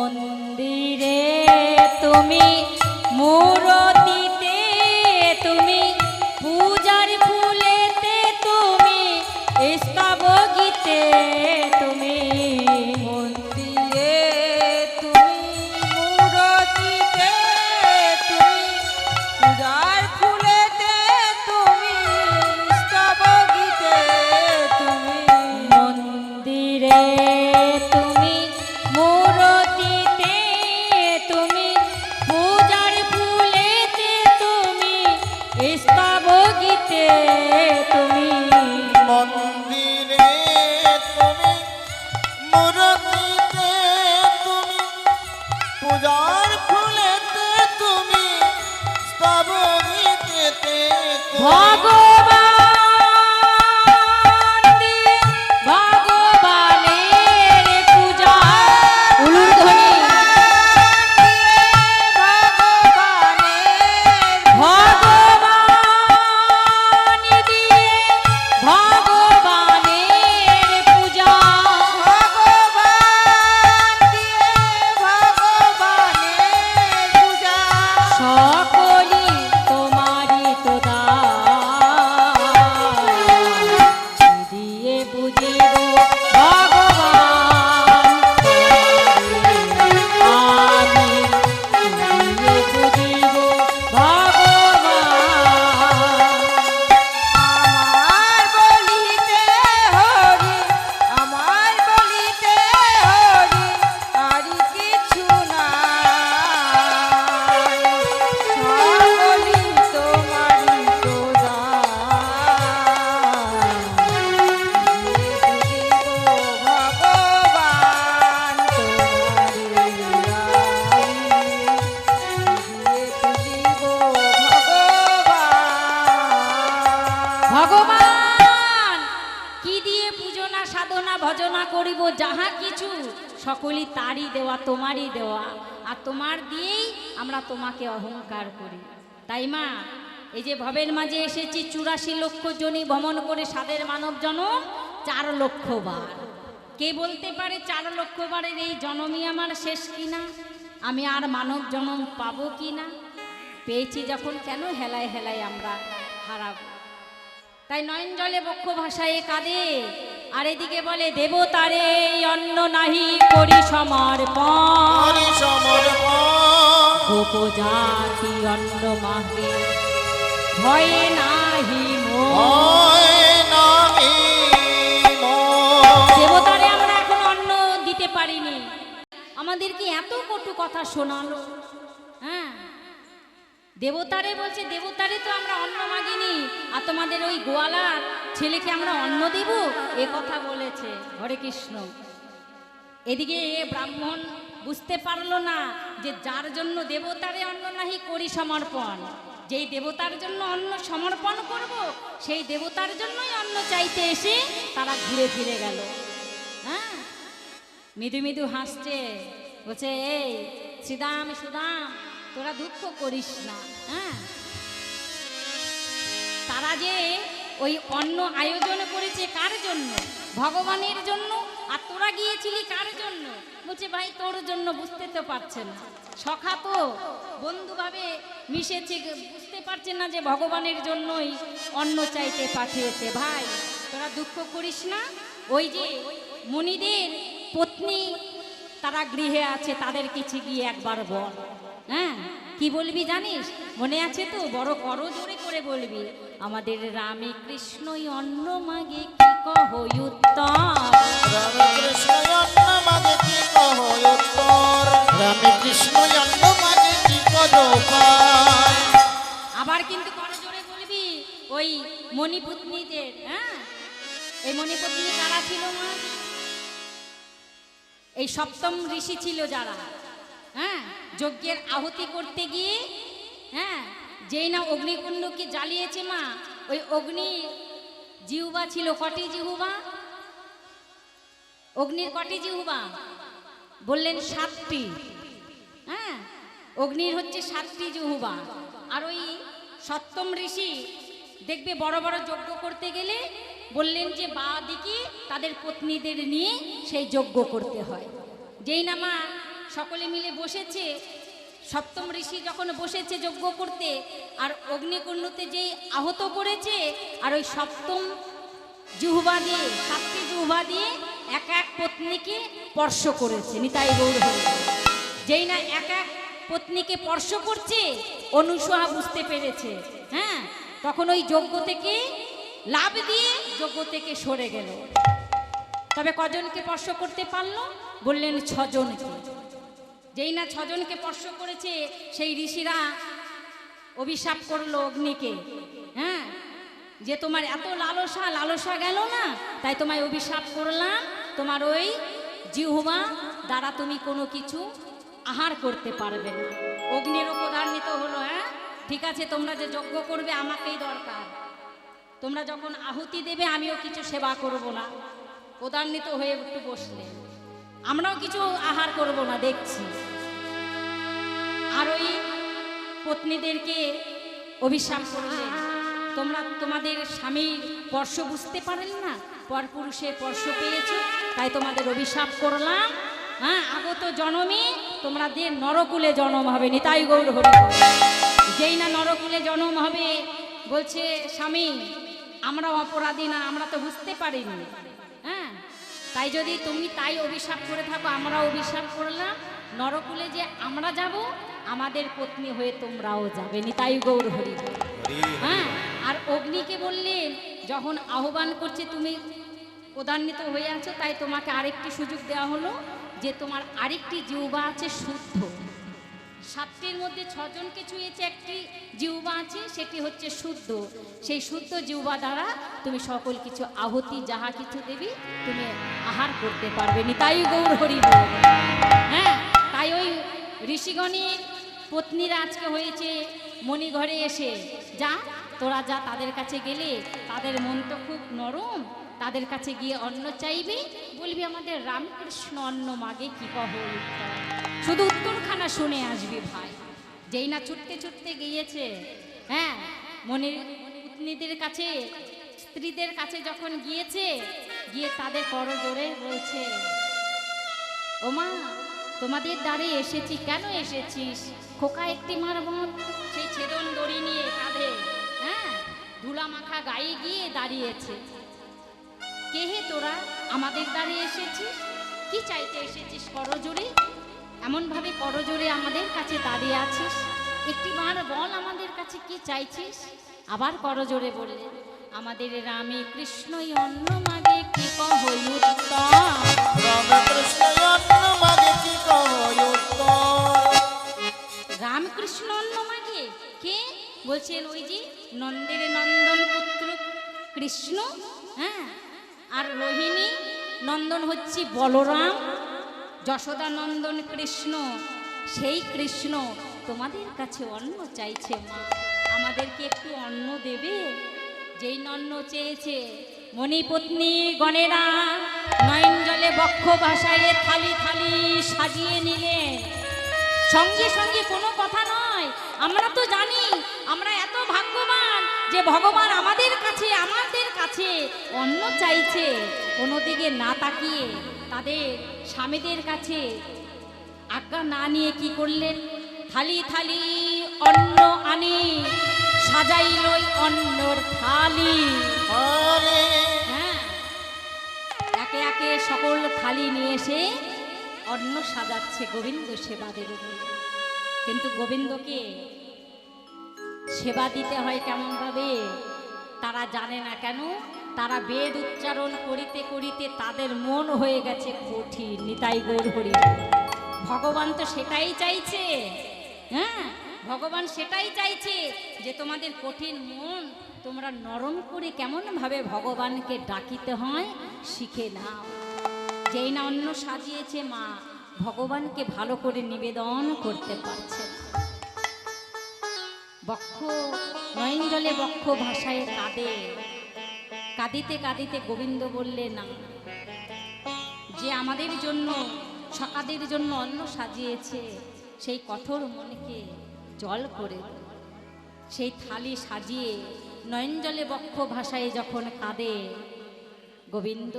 মন্দিরে তুমি মূরতিতে তুমি পূজার ফুলেতে তুমি স্তবগীতে তুমি মন্দিরে তুমি মূরতিতে তুমি পূজার ফুলেতে তুমি স্তবগীতে তুমি মন্দিরে তুমি মূরতিতে তুমি পূজার ফুলেতে তুমি স্তবগীতে তুমি মন্দিরে তুমি মূরতিতে তুমি পূজার ফুলেতে তুমি স্তবগীতেতে তুমি ভগবান দিয়ে ভগবানের পূজা উলুর ধ্বনি ভগবান দিয়ে ভগবানের পূজা সকলি তোমারই তো দান দিয়ে বুঝিব ভগবান আমি দিয়ে বুঝিব ভগবান আমার বলিতে হরি আমার বলিতে হরি আর কিছু নাই সকলি তোমারই তো দান ভগবান ভগবান কি দিয়ে পূজনা সাধনা ভজনা করিব যাহা কিছু সকলই তারই দেওয়া তোমারই দেওয়া আর তোমার দিয়েই আমরা তোমাকে অহংকার করি তাই মা এই যে ভবের মাঝে এসেছি 84 লক্ষ জনি ভ্রমণ করে সাদের মানব জনম 4 লক্ষ বার কে বলতে পারে 4 লক্ষ বারের এই জনমই আমার শেষ কিনা আমি আর মানব জনম পাবো কিনা পেয়েছি যখন কেন হেলায় হেলায় আমরা হারাবো তাই নয়ন জলে বক্ষ ভাষায় কাঁদে আর এদিকে বলে দেবতারে অন্ন নাহি করি সমর্পণ হরি সমর্পণ উপজাতি অন্ন মাহে ভয়ে নাহি মোর। হয় নাহি মোর। দেবতারে আমরা এখন অন্ন দিতে পারিনি আমাদেরকে এত কটু কথা শোনালো হ্যাঁ দেবতারে বলছে দেবতারে তো আমরা অন্ন মাগিনি আর তোমাদের ওই গোয়ালার ছেলেকে আমরা অন্ন দেব এ কথা বলেছে হরে কৃষ্ণ এদিকে ব্রাহ্মণ বুঝতে পারলো না যে যার জন্য দেবতারে অন্ন নাহি করি সমর্পণ যেই দেবতার জন্য অন্ন সমর্পণ করব সেই দেবতার জন্যই অন্ন চাইতে এসে তারা ঘুরে ফিরে গেল হ্যাঁ মৃদু মৃদু হাসছে বলছে এই শ্রীদাম সুদাম তোরা দুঃখ করিস না হ্যাঁ তারা যে ওই অন্ন আয়োজন করেছে কার জন্য ভগবানের জন্য আর তোরা গিয়েছিলি কার জন্য বলছে ভাই তোর জন্য বুঝতে তো পারছেন না সখা তো বন্ধুভাবে মিশেছে বুঝতে পারছেন না যে ভগবানের জন্যই অন্ন চাইতে পাঠিয়েছে ভাই তোরা দুঃখ করিস না ওই যে মুনিদের পত্নী তারা গৃহে আছে তাদের কিছু গিয়ে একবার বল হ্যাঁ কি বলবি জানিস মনে আছে তো বড় করো জোরে করে বলবি আমাদের রামে কৃষ্ণই অন্ন মাগে কি কহ উত্তর রামকৃষ্ণ অন্ন মাগে কি কহ উত্তর রামকৃষ্ণ অন্ন মাগে কি কহ উপায় আবার কিন্তু করো জোরে বলবি ওই মণিপুত্নীদের হ্যাঁ এই মণিপুত্নী কারা ছিল মা এই সপ্তম ঋষি ছিল যারা হ্যাঁ যজ্ঞের আহুতি করতে গিয়ে হ্যাঁ যেই না অগ্নিকুণ্ডকে জ্বালিয়েছে মা ওই অগ্নি জিহুবা ছিল কটি জিহুবা অগ্নির কটি জিহুবা বললেন 7টি হ্যাঁ অগ্নির হচ্ছে 7টি জিহুবা আর ওই সপ্তম ঋষি দেখবে বড় বড় যজ্ঞ করতে গেলে বললেন যে বাঁ দিকে তাদের পত্নীদের নিয়ে সেই যজ্ঞ করতে হয় যেই না মা সকলে মিলে বসেছে, সপ্তম ঋষি যখন বসেছে যজ্ঞ করতে, আর অগ্নিকুণ্ডতে যেই আহত করেছে, আর ওই সপ্তম জিহ্বা দিয়ে, 7টি জিহ্বা দিয়ে এক এক পত্নীকে স্পর্শ করেছে। নিতাই গৌর হরি। যেই না এক এক পত্নীকে স্পর্শ করছে, অনুসূয়া বুঝতে পেরেছে, হ্যাঁ, তখন ওই যজ্ঞ থেকে লাভ দিয়ে যজ্ঞ থেকে সরে গেল। তবে কজনকে স্পর্শ করতে পারলো? বললেন 6 জনকে। যেই না 6 জনকে স্পর্শ করেছে, সেই ঋষিরা অভিশাপ করলো অগ্নিকে, হ্যাঁ, যে তোমার এত লালসা গেল না, তাই তোমায় অভিশাপ করলাম, তোমার ওই জিহ্বা দ্বারা তুমি কোনো কিছু আহার করতে পারবে না। অগ্নিরও প্রধান্বিত হলো, হ্যাঁ ঠিক আছে, তোমরা যে যজ্ঞ করবে আমাকেই দরকার, তোমরা যখন আহুতি দেবে আমিও কিছু সেবা করব না। প্রধান্বিত হয়ে একটু বসলে, আমরাও কিছু আহার করব না, দেখছি। আর ওই পত্নীদেরকে অভিশাপ করলে, তোমরা তোমাদের স্বামীর স্পর্শ বুঝতে পারেন না, পরপুরুষের স্পর্শ পেয়েছো, তাই তোমাদের অভিশাপ করলাম, হ্যাঁ, আগত জন্মে তোমাদের নরকুলে জন্ম হবে। নিতাই গৌর হরি। যেই না নরকুলে জন্ম হবে, বলছে স্বামী আমরা অপরাধী না, আমরা তো বুঝতে পারিনি, হ্যাঁ, তাই যদি তুমি তাই অভিশাপ করে থাকো, আমরা অভিশাপ করলাম, নরকুলে যে আমরা যাব, আমাদের পত্নী হয়ে তোমরাও যাবে। নিতাই গৌর হরি। হ্যাঁ, আর অগ্নিকে বললেন যখন আহ্বান করছে তুমি প্রধান্বিত হয়ে আছো, তাই তোমাকে আরেকটি সুযোগ দেওয়া হলো, যে তোমার আরেকটি জিহ্বা আছে শুদ্ধ। 7টির মধ্যে 6 জনকে ছুঁয়েছে, একটি জিহ্বা আছে, সেটি হচ্ছে শুদ্ধ। সেই শুদ্ধ জিহ্বা দ্বারা তুমি সকল কিছু আহুতি যাহা কিছু দেবী তুমি আহার করতে পারবে। নিতাই গৌর হরি বল। হ্যাঁ, তাই ওই ঋষিগণের পত্নীরা আজকে হয়েছে মণিঘরে এসে, যা তোরা যা, তাদের কাছে গেলে তাদের মন তো খুব নরম, তাদের কাছে গিয়ে অন্ন চাইবি, বলবি আমাদের রামকৃষ্ণ অন্ন মাগে কি কহ উত্তর। শুধু উত্তরখানা শুনে আসবি ভাই। যেই না ছুটতে ছুটতে গিয়েছে, হ্যাঁ, মনির পত্নীদের কাছে, স্ত্রীদের কাছে যখন গিয়েছে, গিয়ে তাদের করজোড়ে বলছে, ওমা তোমাদের দ্বারে এসেছি, কেন এসেছিস? খোকা একটি মারবন, সেই ছেদন দড়ি নিয়ে কাঁধে, হ্যাঁ, ধুলা মাখা গায়ে গিয়ে দাঁড়িয়েছে। কে হে তোরা? আমাদের দ্বারে এসেছিস, কি চাইতে এসেছিস? করজোড়ে এমনভাবে করজোড়ে আমাদের কাছে দাঁড়িয়ে আছিস, একটি বার বল আমাদের কাছে কি চাইছিস? আবার করজোড়ে বললেন, আমাদের রামে কৃষ্ণই অন্ন মাগে কি কহ উত্তম। রামকৃষ্ণ অন্ন মাগে কি কহ উত্তম। রামকৃষ্ণ অন্ন মাগে কে? বলছেন ওই যে নন্দের নন্দন পুত্র কৃষ্ণ, হ্যাঁ, আর রোহিণী নন্দন হচ্ছে বলরাম, যশোদা নন্দন কৃষ্ণ, সেই কৃষ্ণ তোমাদের কাছে অন্ন চাইছে, মা আমাদেরকে একটু অন্ন দেবে? যেই অন্ন চেয়েছে, মণিপত্নী গণেরা নয়ন জলে বক্ষ ভাসায় থালি থালি সাজিয়ে নিলেন। সঙ্গে সঙ্গে কোনো কথা নয়, আমরা তো জানি আমরা এত ভাগ্যবান যে ভগবান আমাদের কাছে অন্ন চাইছে। কোনো দিকে না তাকিয়ে তাদের স্বামীদের কাছে আজ্ঞা না নিয়ে কি করলেন? থালি থালি অন্ন আনি সাজাইল অন্নর থালি। হ্যাঁ, একে একে সকল থালি নিয়ে এসে অন্ন সাজাচ্ছে গোবিন্দ সেবা দেবে বলে। কিন্তু গোবিন্দকে সেবা দিতে হয় কেমন ভাবে তারা জানে না। কেন? তারা বেদ উচ্চারণ করিতে করিতে তাদের মন হয়ে গেছে কঠিন। নিতাই গৌর হরি। ভগবান তো সেটাই চাইছে, হ্যাঁ, ভগবান সেটাই চাইছে যে তোমাদের কঠিন মন তোমরা নরম করে কেমন ভাবে ভগবানকে ডাকিতে হয় শিখে নাও। যেই না অন্ন সাজিয়েছে মা, ভগবানকে ভালো করে নিবেদন করতে পারছে না। বক্ষ নয়ন জলে বক্ষ ভাষায় কাঁদে, কাঁদিতে কাঁদিতে গোবিন্দ বললে, না, যে আমাদের জন্য সকাদের জন্য অন্ন সাজিয়েছে সেই কঠোর মনকে জল করে দাও। সেই থালি সাজিয়ে নয়ন জলে বক্ষ ভাষায় যখন কাঁদে গোবিন্দ,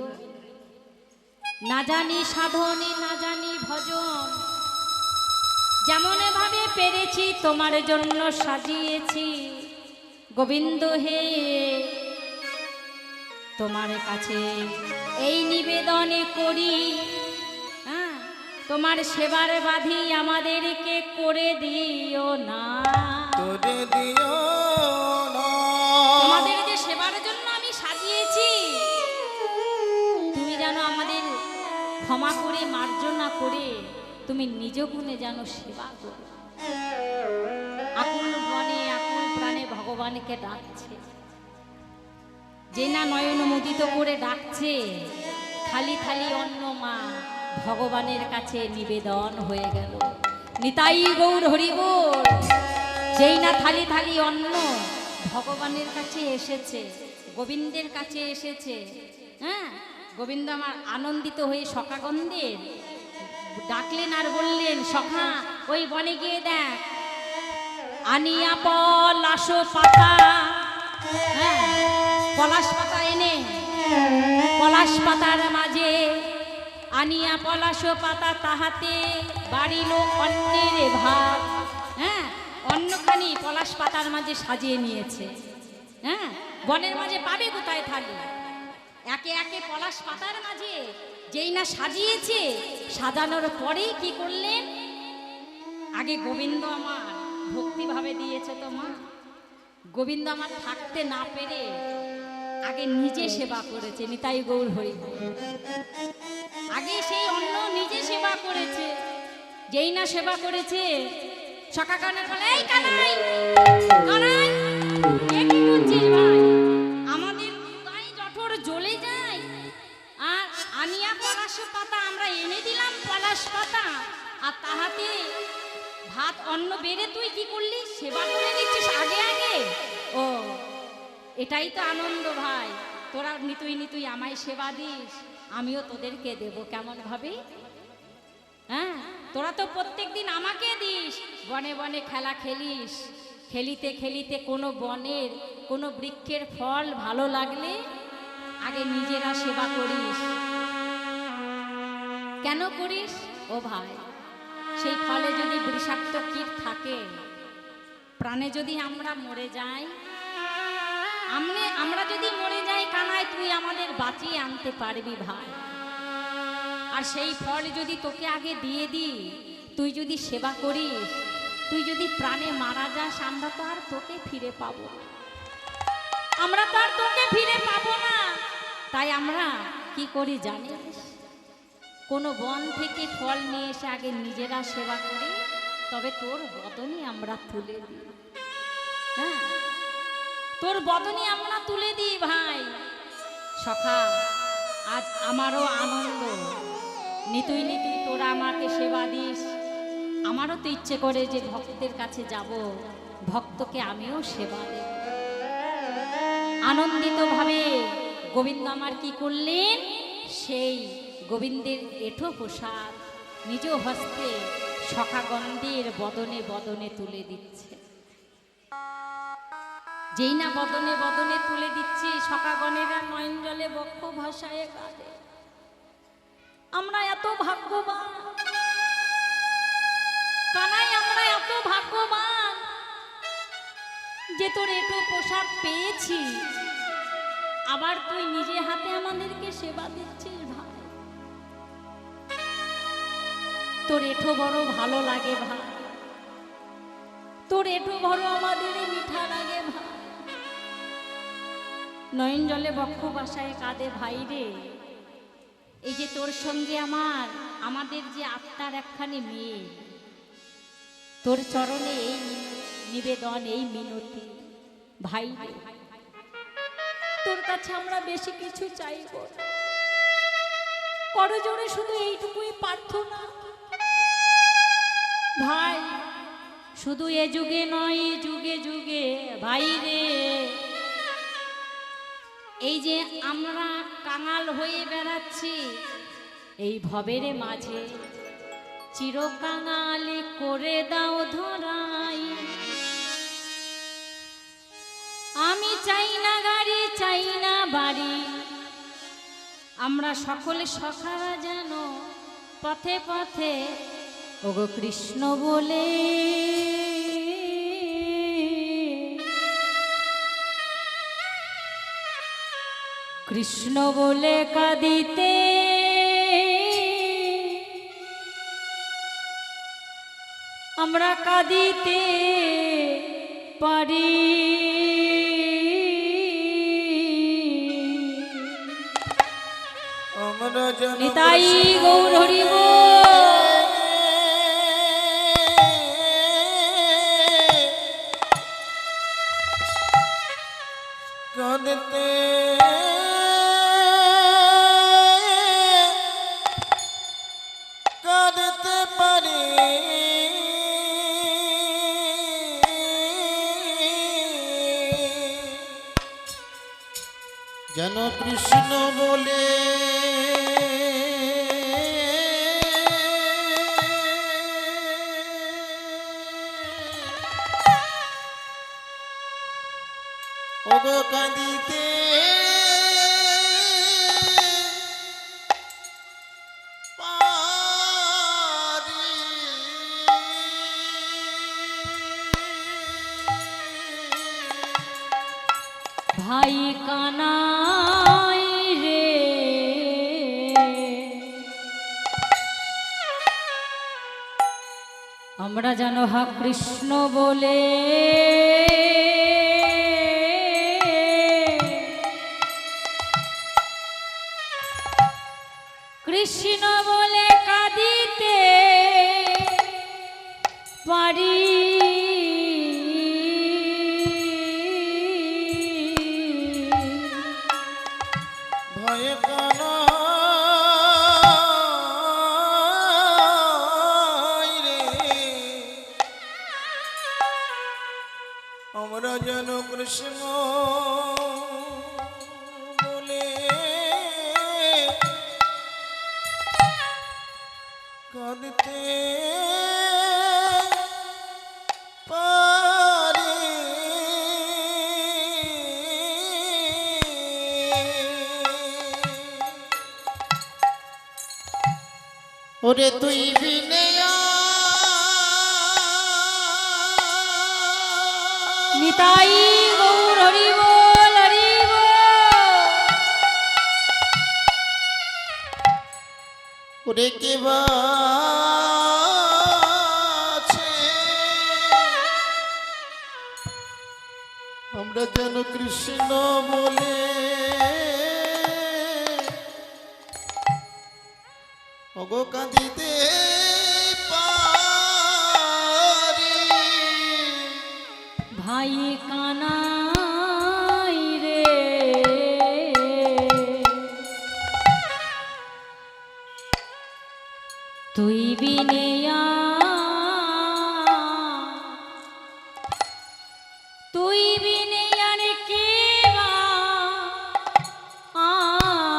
না জানি সাধনে না জানি ভজন, যেমন ভাবে পেরেছি তোমার জন্য সাজিয়েছি গোবিন্দ হে, তোমার কাছে এই নিবেদনে করি, হ্যাঁ, তোমার সেবার বাধি আমাদেরকে করে দিও না। তোরে দিও না। তোমাদের যে সেবার জন্য আমি সাজিয়েছি, তুমি যেন আমাদের ক্ষমা করে মার্জনা করে তুমি নিজ গুণে যেন সেবা করো। আকুল মনে আকুল প্রাণে ভগবানকে ডাকছে, যে না নয়ন মুদিত করে ডাকছে, খালি খালি অন্ন মা ভগবানের কাছে নিবেদন হয়ে গেল। নিতাই গৌর হরি বল। যেই না থালি থালি অন্ন ভগবানের কাছে এসেছে, গোবিন্দের কাছে এসেছে, হ্যাঁ, গোবিন্দ আমার আনন্দিত হয়ে সখাগণদের ডাকলেন আর বললেন, সখা ওই বনে গিয়ে দেখ, আনিয়া পলাশ পাতা, হ্যাঁ, পলাশ পাতা এনে পলাশ পাতার মাঝে আনিয়া পলাশ পাতা তাহাতে বাড়িল অন্যের ভাত, হ্যাঁ, অন্নখানি পলাশ পাতার মাঝে সাজিয়ে নিয়েছে, হ্যাঁ, বনের মাঝে পাবে কোথায় থালি, একে একে পলাশ পাতার মাঝে যেই না সাজিয়েছে, সাজানোর পরেই কি করলেন, আগে গোবিন্দ আমার ভক্তিভাবে দিয়েছে তো মা, গোবিন্দ আমার থাকতে না পেরে আগে নিজে সেবা করেছে। নিতাই গৌর হরি, আগে সেই অন্ন নিজে সেবা করেছে, যেই না সেবা করেছে সখা কানের বলে, এই কানাই কানাই এ কি করছিস ভাই, আমাদের গায়ে জঠর জ্বলে যায়, আর আনিয়া পলাশ পাতা আমরা এনে দিলাম পলাশ পাতা, আর তাহাতে ভাত অন্ন বেড়ে তুই কি করলি, সেবা করে নিচ্ছিস আগে আগে। ও এটাই তো আনন্দ ভাই, তোরা নিতুই নিতুই আমায় সেবা দিস, আমিও তোদেরকে দেব কেমন ভাবে, হ্যাঁ, তোরা তো প্রত্যেকদিন আমাকে দিস, বনে বনে খেলা খেলিস, খেলিতে খেলিতে কোনো বনের কোনো বৃক্ষের ফল ভালো লাগলে আগে নিজেরা সেবা করিস, কেন করিস ও ভাই, সেই ফলে যদি বিষাক্ত কীট থাকে, প্রাণে যদি আমরা মরে যাই, আমরা যদি মরে যাই কানাই, তুই আমাদের বাঁচিয়ে আনতে পারবি ভাই, আর সেই ফল যদি তোকে আগে দিয়ে দিই, তুই যদি সেবা করিস, তুই যদি প্রাণে মারা যাস, আমরা তো আর তোকে ফিরে পাবো না, আমরা তো আর তোকে ফিরে পাবো না। তাই আমরা কি করি জানিস, কোনো বন থেকে ফল নিয়ে এসে আগে নিজেরা সেবা করি, তবে তোর বদনই আমরা তুলে দিই, হ্যাঁ, তোর বদনই আমরা তুলে দিই ভাই। সখা আজ আমারও আনন্দ, নিতুই নিতুই তোরা আমাকে সেবা দিস, আমারও তো ইচ্ছে করে যে ভক্তের কাছে যাব, ভক্তকে আমিও সেবা দেব। আনন্দিত ভাবে গোবিন্দ আমার কি করলেন, সেই গোবিন্দের এঁঠো প্রসাদ নিজ হস্তে সখাগণদের বদনে বদনে তুলে দিচ্ছে, যেই না বদনে বদনে তুলে দিচ্ছি, সখাগণেরা নয়ন জলে বক্ষ ভাষায় কাঁদে, আমরা এত ভাগ্যবান কানাই, আমরা এত ভাগ্যবান যে তোর এঁঠো প্রসাদ পেয়েছি, আবার তুই নিজে হাতে আমাদেরকে সেবা দিচ্ছিস ভাই, তোর এঁঠো বড় ভালো লাগে ভাই, তোর এঁঠো বড় আমাদের মিঠা লাগে ভাই। নয়ন জলে বক্ষ ভাষায় কাঁদে ভাই রে, এই যে তোর সঙ্গে আমাদের যে আত্মার একখানি মেয়ে, তোর চরণে এই নিবেদন, এই মিনতি ভাই, তোর কাছে আমরা বেশি কিছু চাইব না, করজোড়ে শুধু এইটুকুই প্রার্থনা ভাই, শুধু এ যুগে নয় এ যুগে যুগে ভাই রে, এই যে আমরা কাঙাল হয়ে বেড়াচ্ছি এই ভবের মাঝে, চিরকাঙালি করে দাও ধরাই, আমি চাই না গাড়ি চাই না বাড়ি, আমরা সকলে সখারা যেন পথে পথে ওগো কৃষ্ণ বলে কৃষ্ণ বলে কাঁদিতে আমরা কাঁদিতে পারি আমরা যেন নিতাই গৌর হরি বল। কাঁদতে কাঁদতে পারি যেন কৃষ্ণ বলে ওগো কাঁদিতে পারি ভাই কানাই রে আমরা জানো হা কৃষ্ণ বলে কৃষ্ণ বলে কাঁদিতে পারি ভয়ে কানাই রে আমরা যেন কৃষ্ণ বলে কাঁদতে পারি ওরে তুই বিনে নিতাই গৌর হরি বল হরি বল। ওরে কে বাছে আমরা যেন কৃষ্ণ বলে ওগো কাঁদিতে পারি ভাই কানাই রে তুই বিনে তুই বিনে আর কে বা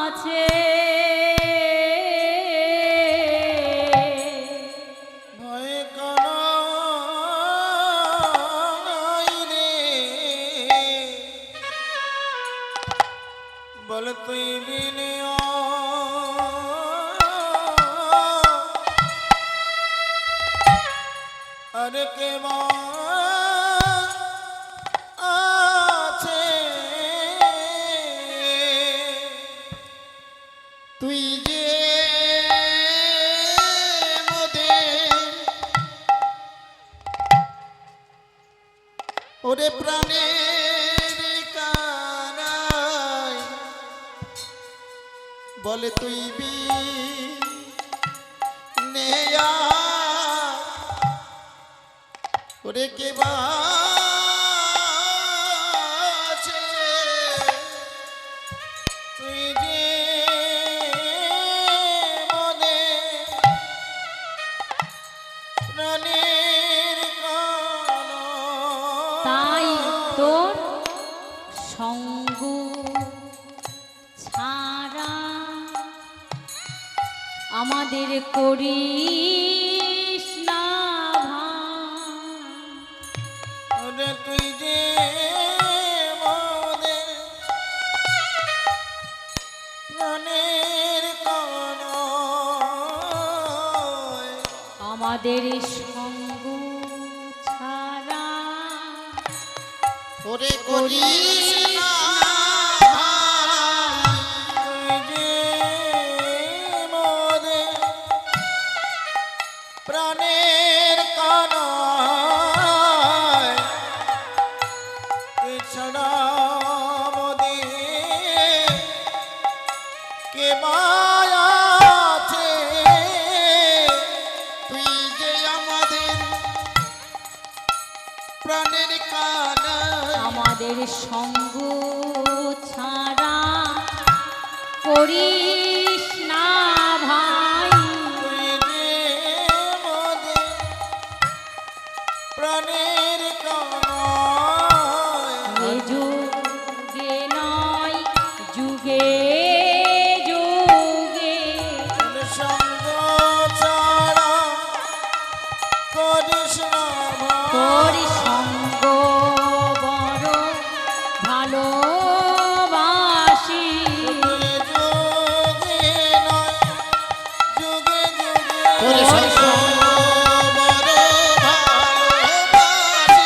আছে ভয়ে কানাই রে বল তুই বিনে আর কে আছে তুই যে মোদের ওরে প্রাণের কানাই বলে তুই বি নেয়া ওরে কে বাছে তুই যে মনে প্রাণের তাই তোর সঙ্গ ছাড়া আমাদের করিস না ভাই। ওরে তুই যে মনে প্রাণের আমাদের সঙ্গ ছাড়া ওরে করিস না তুই যে মোরে প্রাণের কানায় এছাড়া মোদের কে মায়া আছে তুই যে আমাদের প্রাণের কানায় আমাদের সঙ্গ ছাড়া করিস না ভাই তুই যে মোদের প্রাণের কানায় এ যুগে নয় যুগে যুগে সঙ্গ ছাড়া করিস না ভাই। তোর সঙ্গ বড় ভালোবাসি যুগে যুগে নয় যুগে যুগে তোর সঙ্গ বড় ভালোবাসি।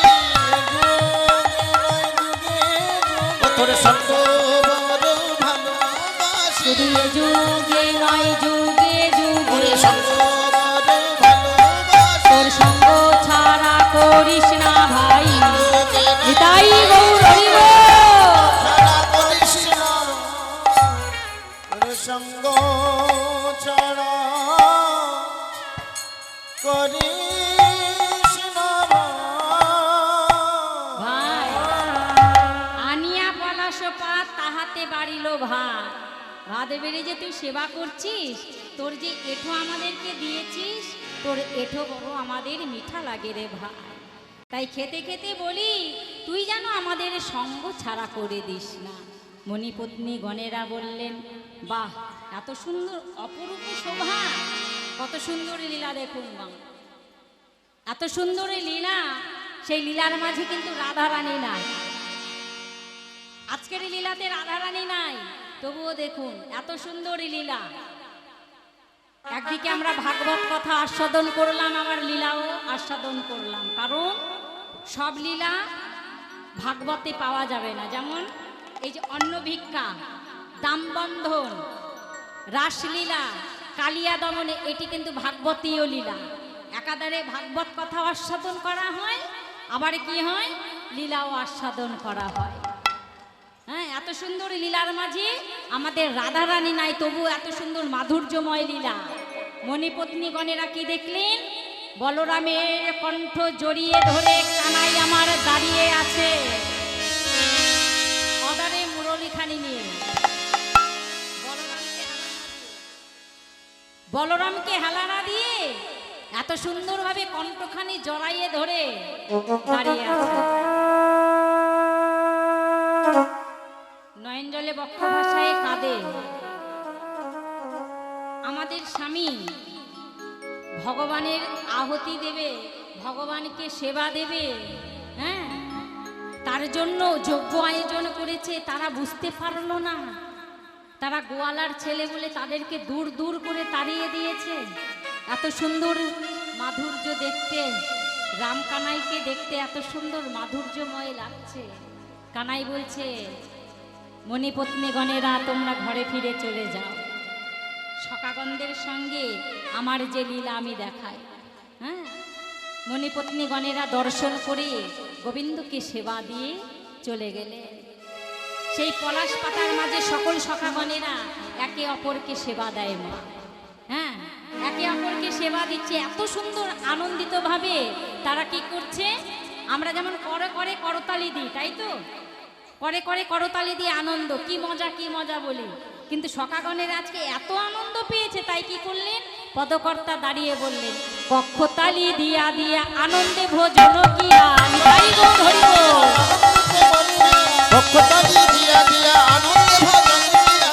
যুগে নয় যুগে যুগে তোর সঙ্গ বড় ভালোবাসি। শুধু এ যুগে নয় যুগে তোর যুগে সঙ্গ বড় ভালোবাসি। তোর সঙ্গ ছাড়া করিস না ভাই নিতাই গৌর হরি বল। ছাড়া করিস না তোর সঙ্গ ছাড়া করিস না ভাই আনিয়া পলাশ পাত তাহাতে বাড়িল ভাত ভাত বেড়ে যে তুই সেবা করছিস তোর যে এঠো আমাদেরকে দিয়েছিস তোর এঠো বড় আমাদের মিঠা লাগে রে ভাই তাই খেতে খেতে বলি তুই যেন আমাদের সঙ্গ ছাড়া করে দিস না মণিপত্নী গণেরা বললেন বাহ এত সুন্দর অপরূপ শোভা কত সুন্দর লীলা দেখুন মা এত সুন্দর এই লীলা সেই লীলার মাঝে কিন্তু রাধারানী নাই আজকের এই লীলাতে রাধারানী নাই তবুও দেখুন এত সুন্দর এই লীলা একদিকে আমরা ভাগবত কথা আস্বাদন করলাম আবার লীলাও আস্বাদন করলাম কারণ সব লীলা ভাগবতে পাওয়া যাবে না যেমন এই যে অন্ন ভিক্ষা দামবন্ধন রাসলীলা কালিয়া দমনে এটি কিন্তু ভাগবতীয় লীলা একাধারে ভাগবত কথা আস্বাদন করা হয় আবার কি হয় লীলাও আস্বাদন করা হয় হ্যাঁ এত সুন্দর লীলার মাঝে আমাদের রাধারানী নাই তবু এত সুন্দর মাধুর্যময় লীলা মণিপত্নী গণেরা কি দেখলেন বলরামের কণ্ঠ জড়িয়ে ধরে কানাই আমার দাঁড়িয়ে আছে অদারে মুরলীখানি নিয়ে বলরামকে হেলানা দিয়ে এত সুন্দরভাবে কণ্ঠখানি জড়াইয়ে ধরে দাঁড়িয়ে আছে নয়ন জলে বক্ষ ভাষায় কাঁদে আমাদের স্বামী ভগবানের আহুতি দেবে ভগবানকে সেবা দেবে হ্যাঁ তার জন্য যজ্ঞ আয়োজন করেছে তারা বুঝতে পারলো না তারা গোয়ালার ছেলে বলে তাদেরকে দূর দূর করে তাড়িয়ে দিয়েছে এত সুন্দর মাধুর্য দেখতে রাম কানাইকে দেখতে এত সুন্দর মাধুর্যময় লাগছে কানাই বলছে মণিপত্নী গণেরা তোমরা ঘরে ফিরে চলে যাও সখাগণদের সঙ্গে আমার যে লীলা আমি দেখাই হ্যাঁ মণিপত্নী গণেরা দর্শন করে গোবিন্দকে সেবা দিয়ে চলে গেলে সেই পলাশ পাতার মাঝে সকল সখাগণেরা একে অপরকে সেবা দেয় মা হ্যাঁ একে অপরকে সেবা দিচ্ছে এত সুন্দর আনন্দিত ভাবে তারা কি করছে আমরা যেমন করে করে করতালি দিই তাই তো করে করে করতালি দিয়ে আনন্দ কি মজা বলি কিন্তু সখাগণের আজকে এত আনন্দ পেয়েছে তাই কি করলেন পদকর্তা দাঁড়িয়ে বললেন পক্ষতালি দিয়া দিয়া আনন্দে ভোজন কিয়া নিতাই গৌর হরি বল। ভক্ততালি দিয়া দিয়া আনন্দে ভজন কিয়া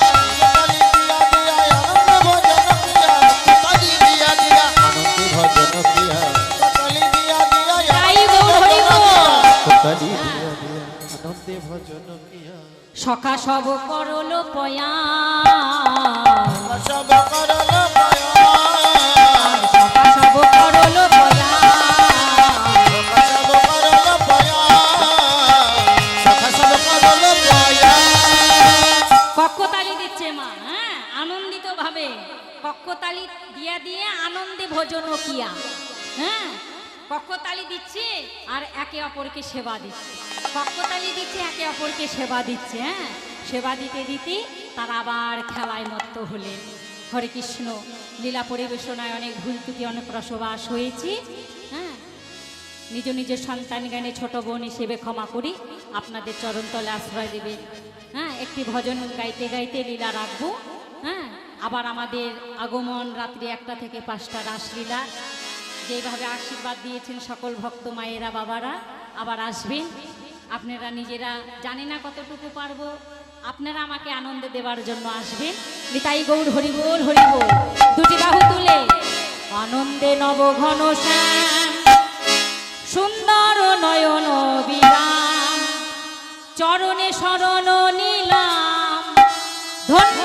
ভক্ততালি দিয়া দিয়া আনন্দে ভজন কিয়া ভক্ততালি দিয়া দিয়া নিতাই গৌর হরি বল। ভক্ততালি দিয়া দিয়া আনন্দে ভজন কিয়া সখা সব করল পয়া সব করল পায়া সখা সব করল কক্ষতালি দিচ্ছে আর একে অপরকে সেবা দিচ্ছে, কক্ষতালি দিচ্ছে একে অপরকে সেবা দিচ্ছে। হ্যাঁ, সেবা দিতে দিতে তারা আবার খেলায় মত্ত হলেন। হরে কৃষ্ণ। লীলা পরিবেশনায় অনেক ভুল ত্রুটি, অনেক রসবাস হয়েছি। হ্যাঁ, নিজ নিজের সন্তান জ্ঞানে ছোট বোন হিসেবে ক্ষমা করি, আপনাদের চরণতলে আশ্রয় দেবে। হ্যাঁ, একটি ভজন গাইতে গাইতে লীলা রাখবো। হ্যাঁ, আবার আমাদের আগমন রাত্রি 1টা থেকে 5টা রাসলীলা। যেইভাবে আশীর্বাদ দিয়েছেন সকল ভক্ত মায়েরা বাবারা, আবার আসবেন। আপনারা নিজেরা জানি না কতটুকু পারবো, আপনারা আমাকে আনন্দ দেওয়ার জন্য আসবেন। নিতাই গৌর হরিবোল হরিবোল। দুটি বাহু তুলে আনন্দে নব ঘন শ্যাম, সুন্দর নয়ন বিরাম, চরণে শরণ নিলাম, ধন্য